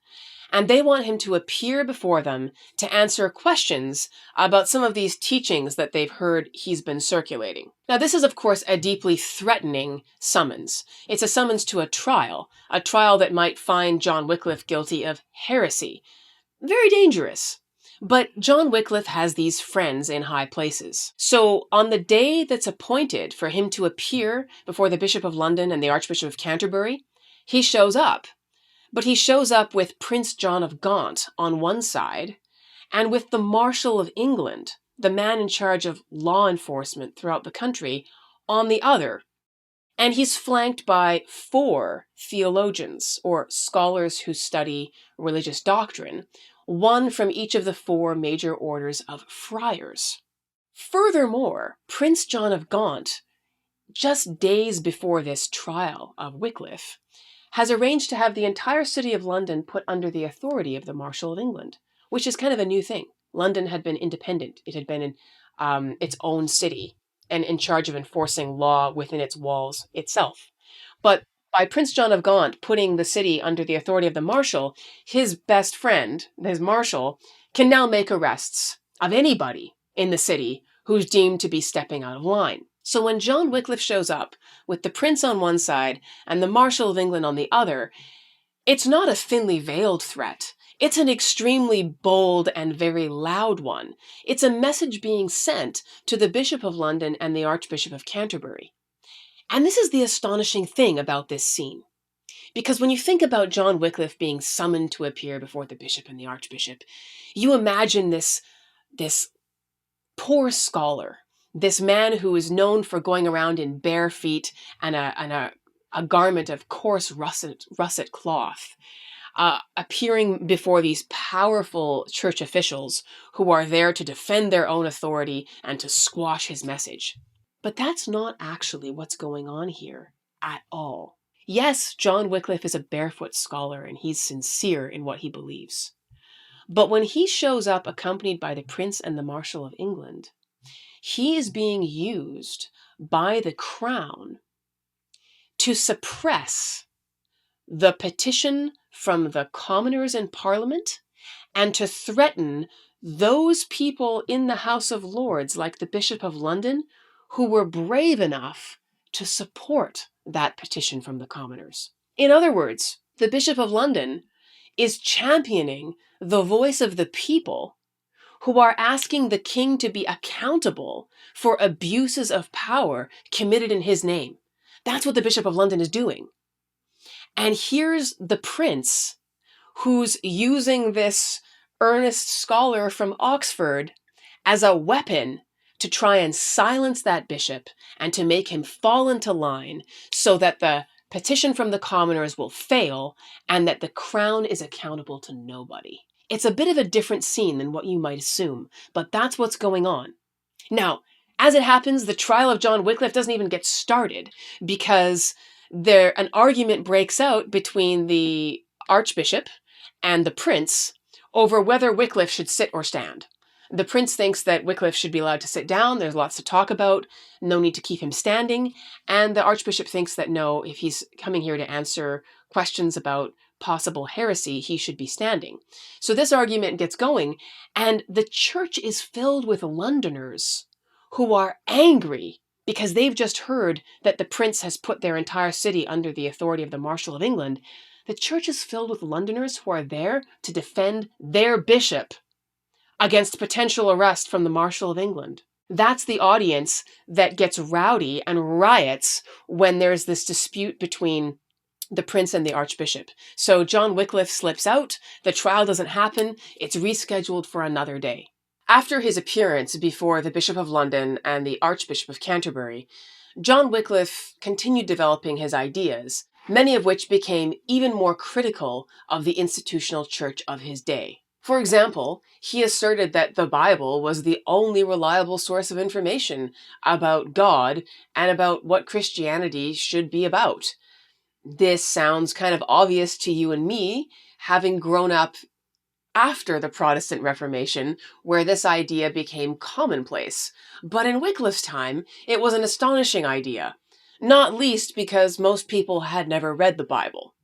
And they want him to appear before them to answer questions about some of these teachings that they've heard he's been circulating. Now, this is, of course, a deeply threatening summons. It's a summons to a trial that might find John Wycliffe guilty of heresy. Very dangerous. But John Wycliffe has these friends in high places. So on the day that's appointed for him to appear before the Bishop of London and the Archbishop of Canterbury, he shows up. But he shows up with Prince John of Gaunt on one side, and with the Marshal of England, the man in charge of law enforcement throughout the country, on the other. And he's flanked by 4 theologians, or scholars who study religious doctrine, one from each of the 4 major orders of friars. Furthermore, Prince John of Gaunt, just days before this trial of Wycliffe, has arranged to have the entire city of London put under the authority of the Marshal of England, which is kind of a new thing. London had been independent. It had been in its own city and in charge of enforcing law within its walls itself. But by Prince John of Gaunt putting the city under the authority of the Marshal, his best friend, his Marshal, can now make arrests of anybody in the city who's deemed to be stepping out of line. So when John Wycliffe shows up with the prince on one side and the Marshal of England on the other, it's not a thinly veiled threat. It's an extremely bold and very loud one. It's a message being sent to the Bishop of London and the Archbishop of Canterbury. And this is the astonishing thing about this scene. Because when you think about John Wycliffe being summoned to appear before the bishop and the archbishop, you imagine this poor scholar, this man who is known for going around in bare feet and a garment of coarse russet cloth, appearing before these powerful church officials who are there to defend their own authority and to squash his message. But that's not actually what's going on here at all. Yes, John Wycliffe is a barefoot scholar and he's sincere in what he believes. But when he shows up accompanied by the Prince and the Marshal of England, he is being used by the crown to suppress the petition from the commoners in Parliament and to threaten those people in the House of Lords, like the Bishop of London, who were brave enough to support that petition from the commoners. In other words, the Bishop of London is championing the voice of the people who are asking the king to be accountable for abuses of power committed in his name. That's what the Bishop of London is doing. And here's the prince who's using this earnest scholar from Oxford as a weapon to try and silence that bishop and to make him fall into line so that the petition from the commoners will fail and that the crown is accountable to nobody. It's a bit of a different scene than what you might assume, but that's what's going on. Now, as it happens, the trial of John Wycliffe doesn't even get started because an argument breaks out between the archbishop and the prince over whether Wycliffe should sit or stand. The prince thinks that Wycliffe should be allowed to sit down. There's lots to talk about. No need to keep him standing. And the archbishop thinks that no, if he's coming here to answer questions about possible heresy, he should be standing. So this argument gets going, and the church is filled with Londoners who are angry because they've just heard that the prince has put their entire city under the authority of the Marshal of England. The church is filled with Londoners who are there to defend their bishop against potential arrest from the Marshal of England. That's the audience that gets rowdy and riots when there's this dispute between the prince and the archbishop. So John Wycliffe slips out, the trial doesn't happen, it's rescheduled for another day. After his appearance before the Bishop of London and the Archbishop of Canterbury, John Wycliffe continued developing his ideas, many of which became even more critical of the institutional church of his day. For example, he asserted that the Bible was the only reliable source of information about God and about what Christianity should be about. This sounds kind of obvious to you and me, having grown up after the Protestant Reformation, where this idea became commonplace. But in Wycliffe's time, it was an astonishing idea, not least because most people had never read the Bible.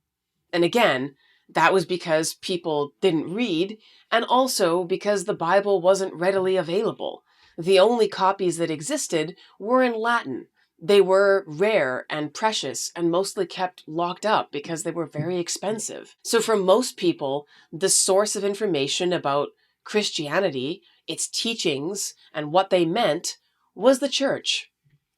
And again, that was because people didn't read, and also because the Bible wasn't readily available. The only copies that existed were in Latin. They were rare and precious and mostly kept locked up because they were very expensive. So for most people, the source of information about Christianity, its teachings, and what they meant was the church.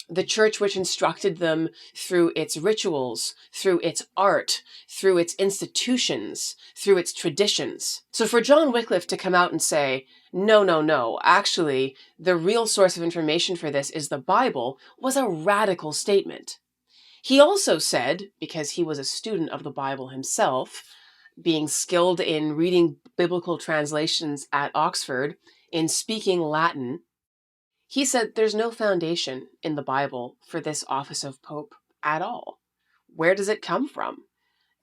The church which instructed them through its rituals, through its art, through its institutions, through its traditions. So for John Wycliffe to come out and say, no, actually, the real source of information for this is the Bible, was a radical statement. He also said, because he was a student of the Bible himself, being skilled in reading biblical translations at Oxford, in speaking Latin, he said there's no foundation in the Bible for this office of Pope at all. Where does it come from?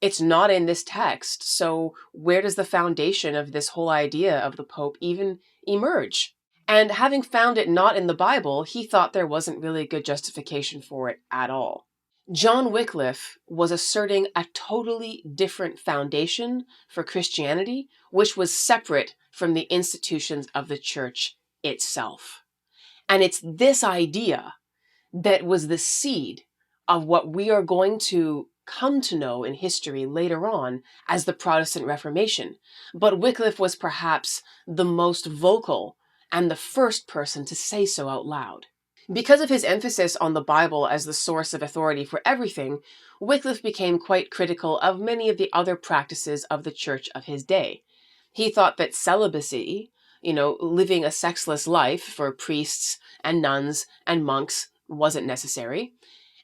It's not in this text, so where does the foundation of this whole idea of the Pope even emerge? And having found it not in the Bible, he thought there wasn't really a good justification for it at all. John Wycliffe was asserting a totally different foundation for Christianity, which was separate from the institutions of the church itself. And it's this idea that was the seed of what we are going to come to know in history later on as the Protestant Reformation. But Wycliffe was perhaps the most vocal and the first person to say so out loud. Because of his emphasis on the Bible as the source of authority for everything, Wycliffe became quite critical of many of the other practices of the church of his day. He thought that celibacy, living a sexless life for priests and nuns and monks wasn't necessary.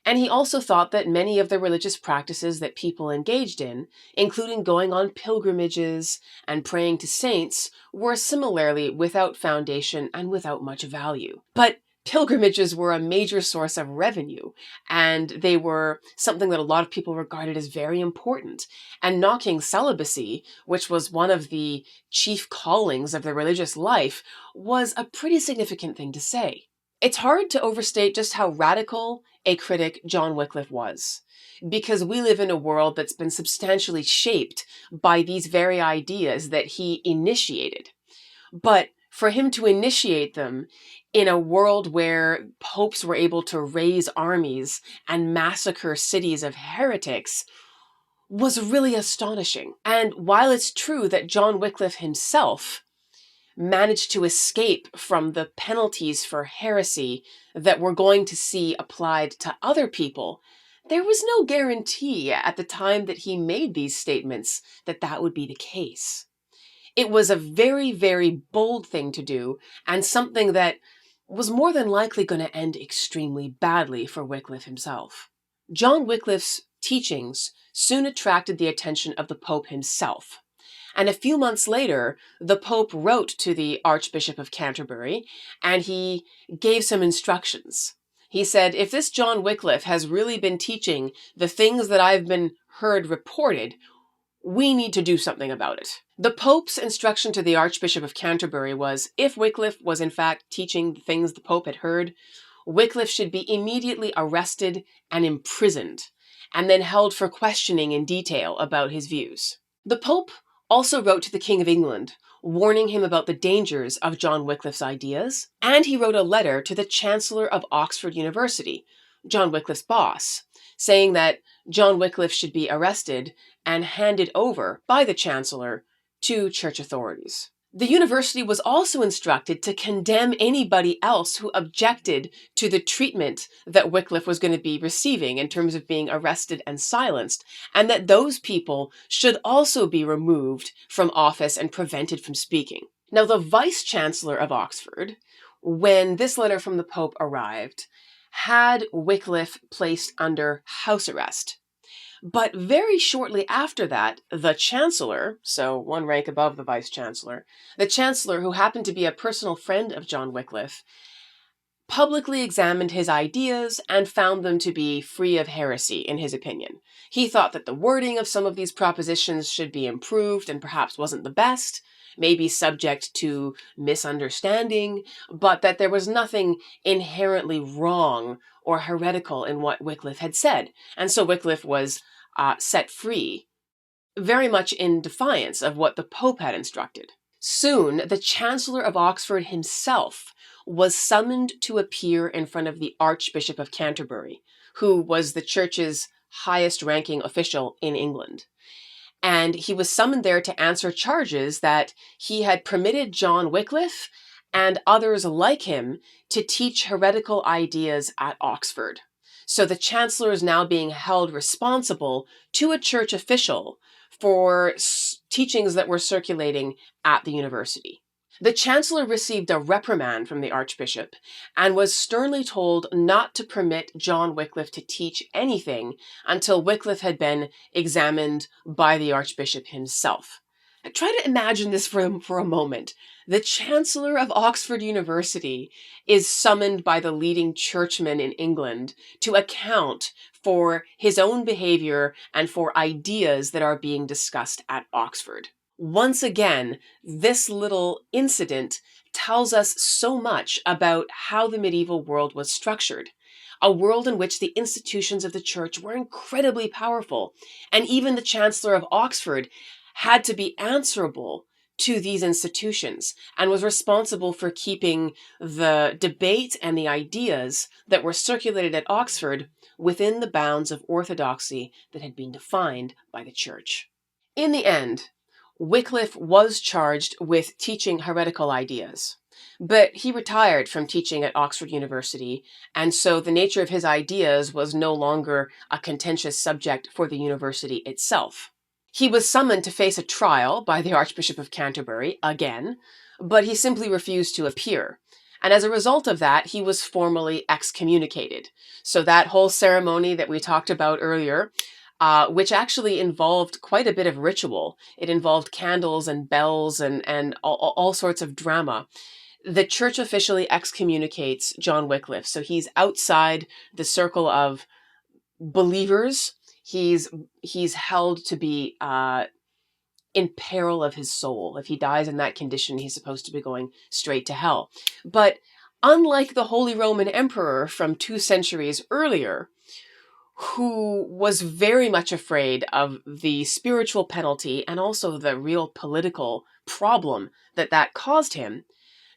And he also thought that many of the religious practices that people engaged in, including going on pilgrimages and praying to saints, were similarly without foundation and without much value. But Pilgrimages were a major source of revenue, and they were something that a lot of people regarded as very important. And knocking celibacy, which was one of the chief callings of their religious life, was a pretty significant thing to say. It's hard to overstate just how radical a critic John Wycliffe was, because we live in a world that's been substantially shaped by these very ideas that he initiated. But for him to initiate them in a world where popes were able to raise armies and massacre cities of heretics was really astonishing. And while it's true that John Wycliffe himself managed to escape from the penalties for heresy that we're going to see applied to other people, there was no guarantee at the time that he made these statements that that would be the case. It was a very, very bold thing to do, and something that was more than likely going to end extremely badly for Wycliffe himself. John Wycliffe's teachings soon attracted the attention of the Pope himself. And a few months later, the Pope wrote to the Archbishop of Canterbury, and he gave some instructions. He said, if this John Wycliffe has really been teaching the things that I've been heard reported, we need to do something about it. The Pope's instruction to the Archbishop of Canterbury was, if Wycliffe was in fact teaching the things the Pope had heard, Wycliffe should be immediately arrested and imprisoned, and then held for questioning in detail about his views. The Pope also wrote to the King of England, warning him about the dangers of John Wycliffe's ideas, and he wrote a letter to the Chancellor of Oxford University, John Wycliffe's boss, saying that John Wycliffe should be arrested and handed over by the Chancellor to church authorities. The university was also instructed to condemn anybody else who objected to the treatment that Wycliffe was going to be receiving in terms of being arrested and silenced, and that those people should also be removed from office and prevented from speaking. Now, the Vice-Chancellor of Oxford, when this letter from the Pope arrived, had Wycliffe placed under house arrest. But very shortly after that, the Chancellor, so one rank above the Vice-Chancellor, the Chancellor, who happened to be a personal friend of John Wycliffe, publicly examined his ideas and found them to be free of heresy, in his opinion. He thought that the wording of some of these propositions should be improved and perhaps wasn't the best, maybe subject to misunderstanding, but that there was nothing inherently wrong or heretical in what Wycliffe had said. And so Wycliffe was set free, very much in defiance of what the Pope had instructed. Soon, the Chancellor of Oxford himself was summoned to appear in front of the Archbishop of Canterbury, who was the church's highest-ranking official in England. And he was summoned there to answer charges that he had permitted John Wycliffe and others like him to teach heretical ideas at Oxford. So the Chancellor is now being held responsible to a church official for teachings that were circulating at the university. The Chancellor received a reprimand from the Archbishop and was sternly told not to permit John Wycliffe to teach anything until Wycliffe had been examined by the Archbishop himself. Try to imagine this for a moment. The Chancellor of Oxford University is summoned by the leading churchmen in England to account for his own behavior and for ideas that are being discussed at Oxford. Once again, this little incident tells us so much about how the medieval world was structured. A world in which the institutions of the church were incredibly powerful, and even the Chancellor of Oxford had to be answerable to these institutions and was responsible for keeping the debate and the ideas that were circulated at Oxford within the bounds of orthodoxy that had been defined by the church. In the end, Wycliffe was charged with teaching heretical ideas, but he retired from teaching at Oxford University, and so the nature of his ideas was no longer a contentious subject for the university itself. He was summoned to face a trial by the Archbishop of Canterbury again, but he simply refused to appear. And as a result of that, he was formally excommunicated. So that whole ceremony that we talked about earlier, which actually involved quite a bit of ritual. It involved candles and bells and all sorts of drama. the church officially excommunicates John Wycliffe. So he's outside the circle of believers. He's held to be in peril of his soul. If he dies in that condition, he's supposed to be going straight to hell. But unlike the Holy Roman Emperor from 2 centuries earlier, who was very much afraid of the spiritual penalty and also the real political problem that caused him,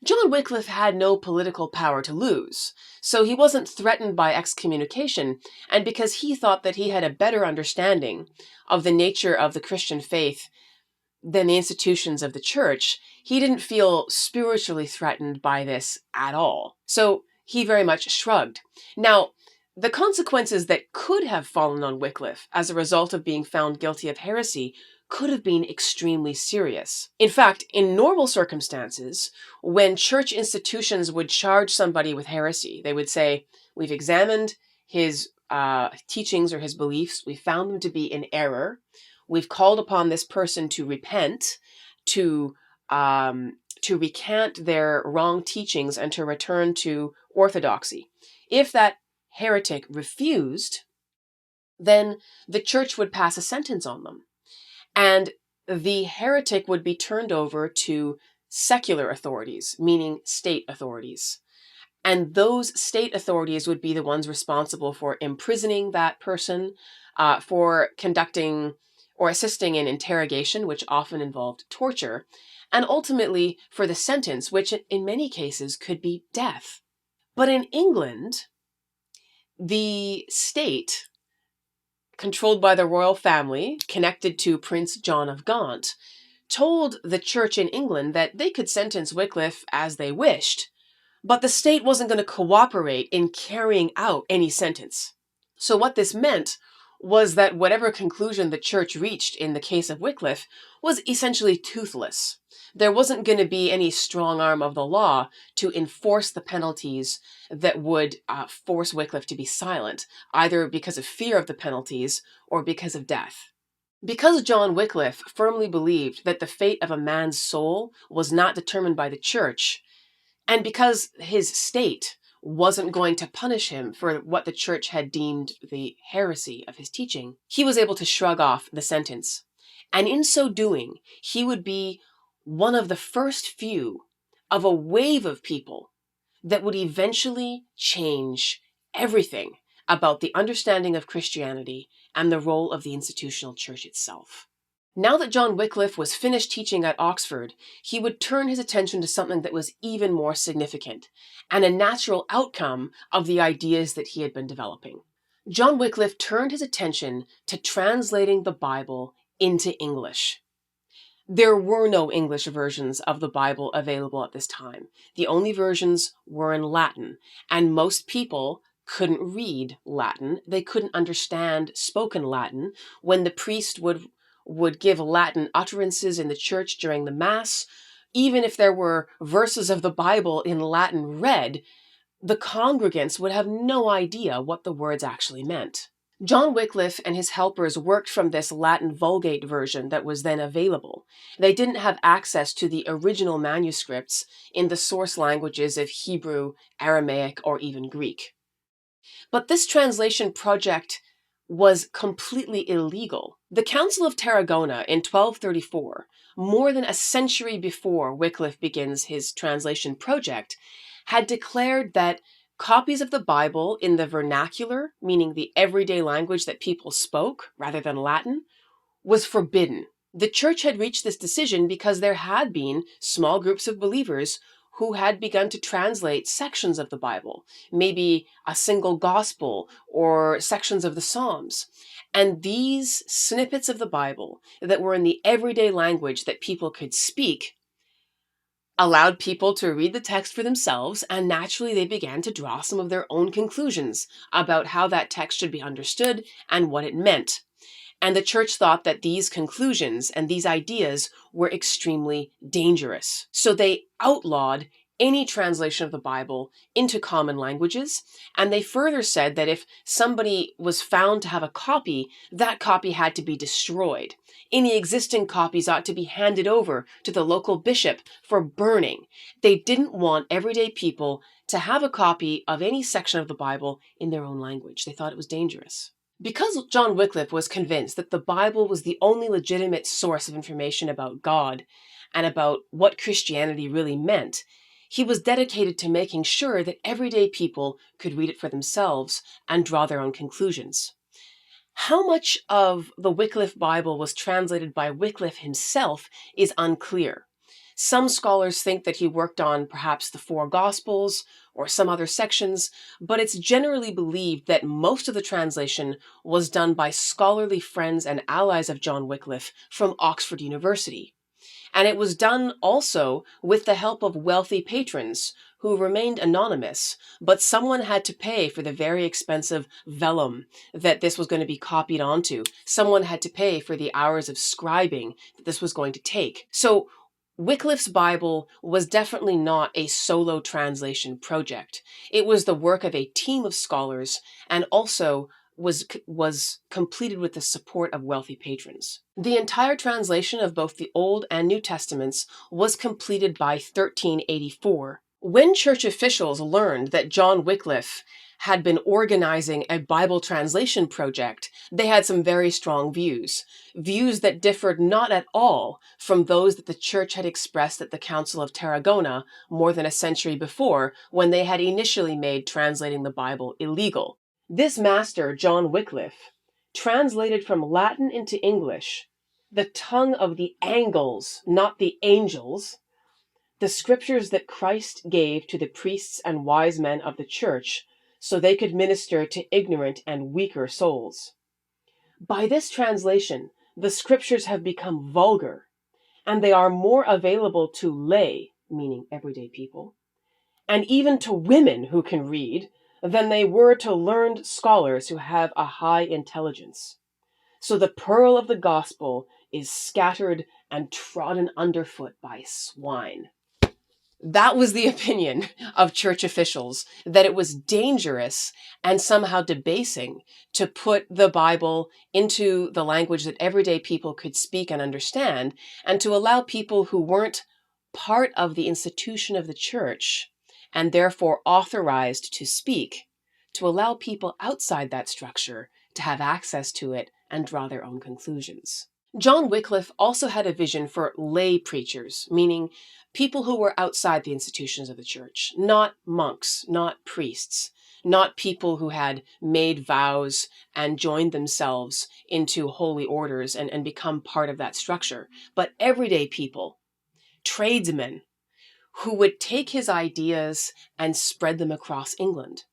John Wycliffe had no political power to lose, so he wasn't threatened by excommunication, and because he thought that he had a better understanding of the nature of the Christian faith than the institutions of the church, he didn't feel spiritually threatened by this at all. So he very much shrugged. Now, the consequences that could have fallen on Wycliffe as a result of being found guilty of heresy could have been extremely serious. In fact, in normal circumstances, when church institutions would charge somebody with heresy, they would say, we've examined his teachings or his beliefs, we found them to be in error, we've called upon this person to repent, to recant their wrong teachings and to return to orthodoxy. If that heretic refused, then the church would pass a sentence on them. And the heretic would be turned over to secular authorities, meaning state authorities. And those state authorities would be the ones responsible for imprisoning that person, for conducting or assisting in interrogation, which often involved torture, and ultimately for the sentence, which in many cases could be death. But in England, the state, controlled by the royal family, connected to Prince John of Gaunt, told the church in England that they could sentence Wycliffe as they wished, but the state wasn't going to cooperate in carrying out any sentence. So what this meant was that whatever conclusion the church reached in the case of Wycliffe was essentially toothless. There wasn't going to be any strong arm of the law to enforce the penalties that would force Wycliffe to be silent, either because of fear of the penalties or because of death. Because John Wycliffe firmly believed that the fate of a man's soul was not determined by the church, and because his state wasn't going to punish him for what the church had deemed the heresy of his teaching, he was able to shrug off the sentence. And in so doing, he would be one of the first few of a wave of people that would eventually change everything about the understanding of Christianity and the role of the institutional church itself. Now that John Wycliffe was finished teaching at Oxford, he would turn his attention to something that was even more significant, and a natural outcome of the ideas that he had been developing. John Wycliffe turned his attention to translating the Bible into English. There were no English versions of the Bible available at this time. The only versions were in Latin, and most people couldn't read Latin. They couldn't understand spoken Latin. When the priest would give Latin utterances in the church during the Mass, even if there were verses of the Bible in Latin read, the congregants would have no idea what the words actually meant. John Wycliffe and his helpers worked from this Latin Vulgate version that was then available. They didn't have access to the original manuscripts in the source languages of Hebrew, Aramaic, or even Greek. But this translation project was completely illegal. The Council of Tarragona in 1234, more than a century before Wycliffe begins his translation project, had declared that copies of the Bible in the vernacular, meaning the everyday language that people spoke rather than Latin, was forbidden. The church had reached this decision because there had been small groups of believers who had begun to translate sections of the Bible, maybe a single gospel or sections of the Psalms. And these snippets of the Bible that were in the everyday language that people could speak allowed people to read the text for themselves, and naturally they began to draw some of their own conclusions about how that text should be understood and what it meant. And the church thought that these conclusions and these ideas were extremely dangerous. So they outlawed any translation of the Bible into common languages. And they further said that if somebody was found to have a copy, that copy had to be destroyed. Any existing copies ought to be handed over to the local bishop for burning. They didn't want everyday people to have a copy of any section of the Bible in their own language. They thought it was dangerous. Because John Wycliffe was convinced that the Bible was the only legitimate source of information about God and about what Christianity really meant, he was dedicated to making sure that everyday people could read it for themselves and draw their own conclusions. How much of the Wycliffe Bible was translated by Wycliffe himself is unclear. Some scholars think that he worked on perhaps the four Gospels or some other sections, but it's generally believed that most of the translation was done by scholarly friends and allies of John Wycliffe from Oxford University. And it was done also with the help of wealthy patrons who remained anonymous, but someone had to pay for the very expensive vellum that this was going to be copied onto. Someone had to pay for the hours of scribing that this was going to take. So Wycliffe's Bible was definitely not a solo translation project. It was the work of a team of scholars and also was completed with the support of wealthy patrons. The entire translation of both the Old and New Testaments was completed by 1384. When church officials learned that John Wycliffe had been organizing a Bible translation project, they had some very strong views that differed not at all from those that the church had expressed at the Council of Tarragona more than a century before, when they had initially made translating the Bible illegal. This master, John Wycliffe, translated from Latin into English, the tongue of the Angles, not the angels, the scriptures that Christ gave to the priests and wise men of the church, so they could minister to ignorant and weaker souls. By this translation, the scriptures have become vulgar, and they are more available to lay, meaning everyday people, and even to women who can read, than they were to learned scholars who have a high intelligence. So the pearl of the gospel is scattered and trodden underfoot by swine. That was the opinion of church officials, that it was dangerous and somehow debasing to put the Bible into the language that everyday people could speak and understand, and to allow people who weren't part of the institution of the church and therefore authorized to speak, to allow people outside that structure to have access to it and draw their own conclusions. John Wycliffe also had a vision for lay preachers, meaning people who were outside the institutions of the church, not monks, not priests, not people who had made vows and joined themselves into holy orders and become part of that structure, but everyday people, tradesmen, who would take his ideas and spread them across England.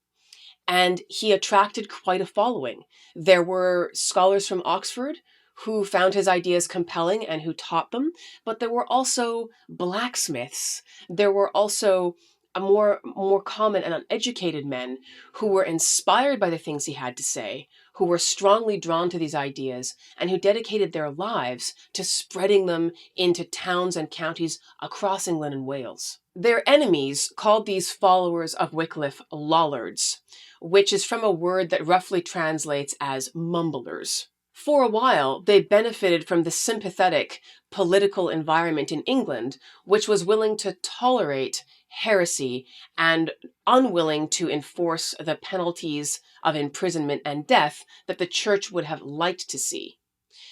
And he attracted quite a following. There were scholars from Oxford who found his ideas compelling and who taught them, but there were also blacksmiths. There were also a more common and uneducated men who were inspired by the things he had to say, who were strongly drawn to these ideas, and who dedicated their lives to spreading them into towns and counties across England and Wales. Their enemies called these followers of Wycliffe lollards, which is from a word that roughly translates as mumblers. For a while, they benefited from the sympathetic political environment in England, which was willing to tolerate heresy and unwilling to enforce the penalties of imprisonment and death that the church would have liked to see.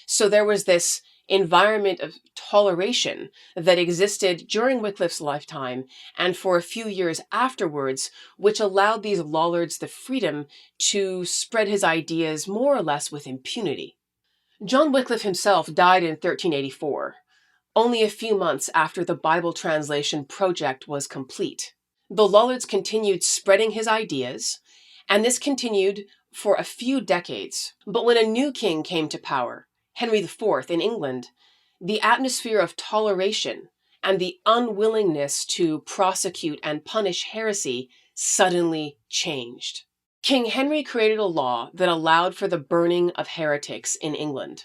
So there was this environment of toleration that existed during Wycliffe's lifetime and for a few years afterwards, which allowed these lollards the freedom to spread his ideas more or less with impunity. John Wycliffe himself died in 1384, only a few months after the Bible translation project was complete. The lollards continued spreading his ideas, and this continued for a few decades. But when a new king came to power, Henry IV in England, the atmosphere of toleration and the unwillingness to prosecute and punish heresy suddenly changed. King Henry created a law that allowed for the burning of heretics in England.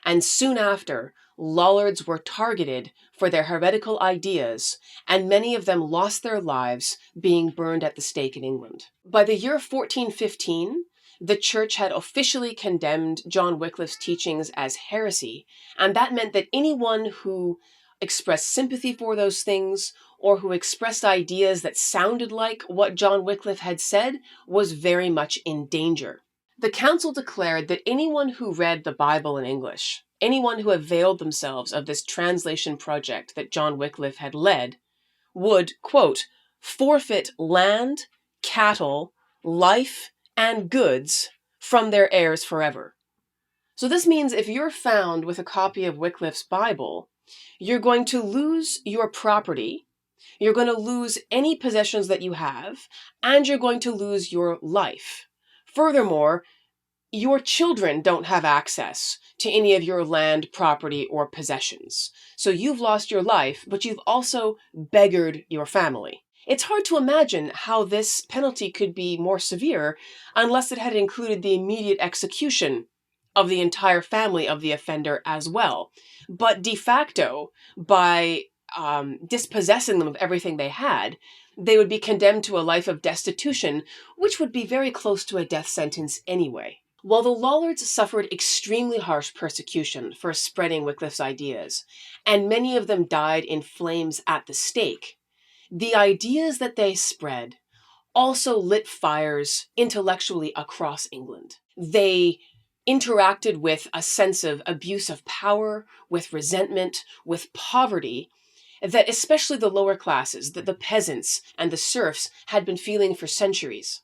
And soon after, Lollards were targeted for their heretical ideas, and many of them lost their lives being burned at the stake in England. By the year 1415, the church had officially condemned John Wycliffe's teachings as heresy, and that meant that anyone who expressed sympathy for those things or who expressed ideas that sounded like what John Wycliffe had said was very much in danger. The council declared that anyone who read the Bible in English, anyone who availed themselves of this translation project that John Wycliffe had led, would, quote, forfeit land, cattle, life, and goods from their heirs forever. So this means if you're found with a copy of Wycliffe's Bible, you're going to lose your property, you're going to lose any possessions that you have, and you're going to lose your life. Furthermore, your children don't have access to any of your land, property, or possessions. So you've lost your life, but you've also beggared your family. It's hard to imagine how this penalty could be more severe unless it had included the immediate execution of the entire family of the offender as well. But de facto, by dispossessing them of everything they had, they would be condemned to a life of destitution, which would be very close to a death sentence anyway. While the Lollards suffered extremely harsh persecution for spreading Wycliffe's ideas, and many of them died in flames at the stake, the ideas that they spread also lit fires intellectually across England. They interacted with a sense of abuse of power, with resentment, with poverty, that especially the lower classes, the peasants and the serfs, had been feeling for centuries.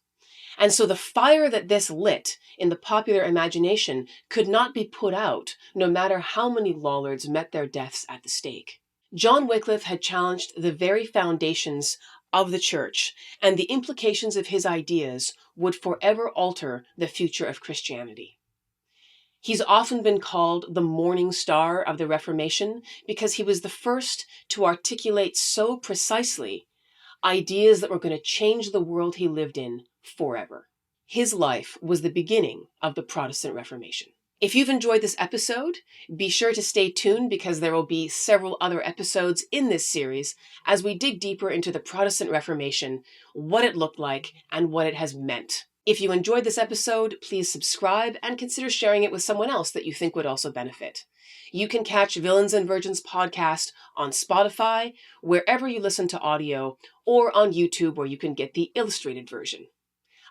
And so the fire that this lit in the popular imagination could not be put out, no matter how many Lollards met their deaths at the stake. John Wycliffe had challenged the very foundations of the church, and the implications of his ideas would forever alter the future of Christianity. He's often been called the morning star of the Reformation because he was the first to articulate so precisely ideas that were going to change the world he lived in forever. His life was the beginning of the Protestant Reformation. If you've enjoyed this episode, be sure to stay tuned because there will be several other episodes in this series as we dig deeper into the Protestant Reformation, what it looked like, and what it has meant. If you enjoyed this episode, please subscribe and consider sharing it with someone else that you think would also benefit. You can catch Villains and Virgins podcast on Spotify, wherever you listen to audio, or on YouTube where you can get the illustrated version.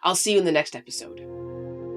I'll see you in the next episode.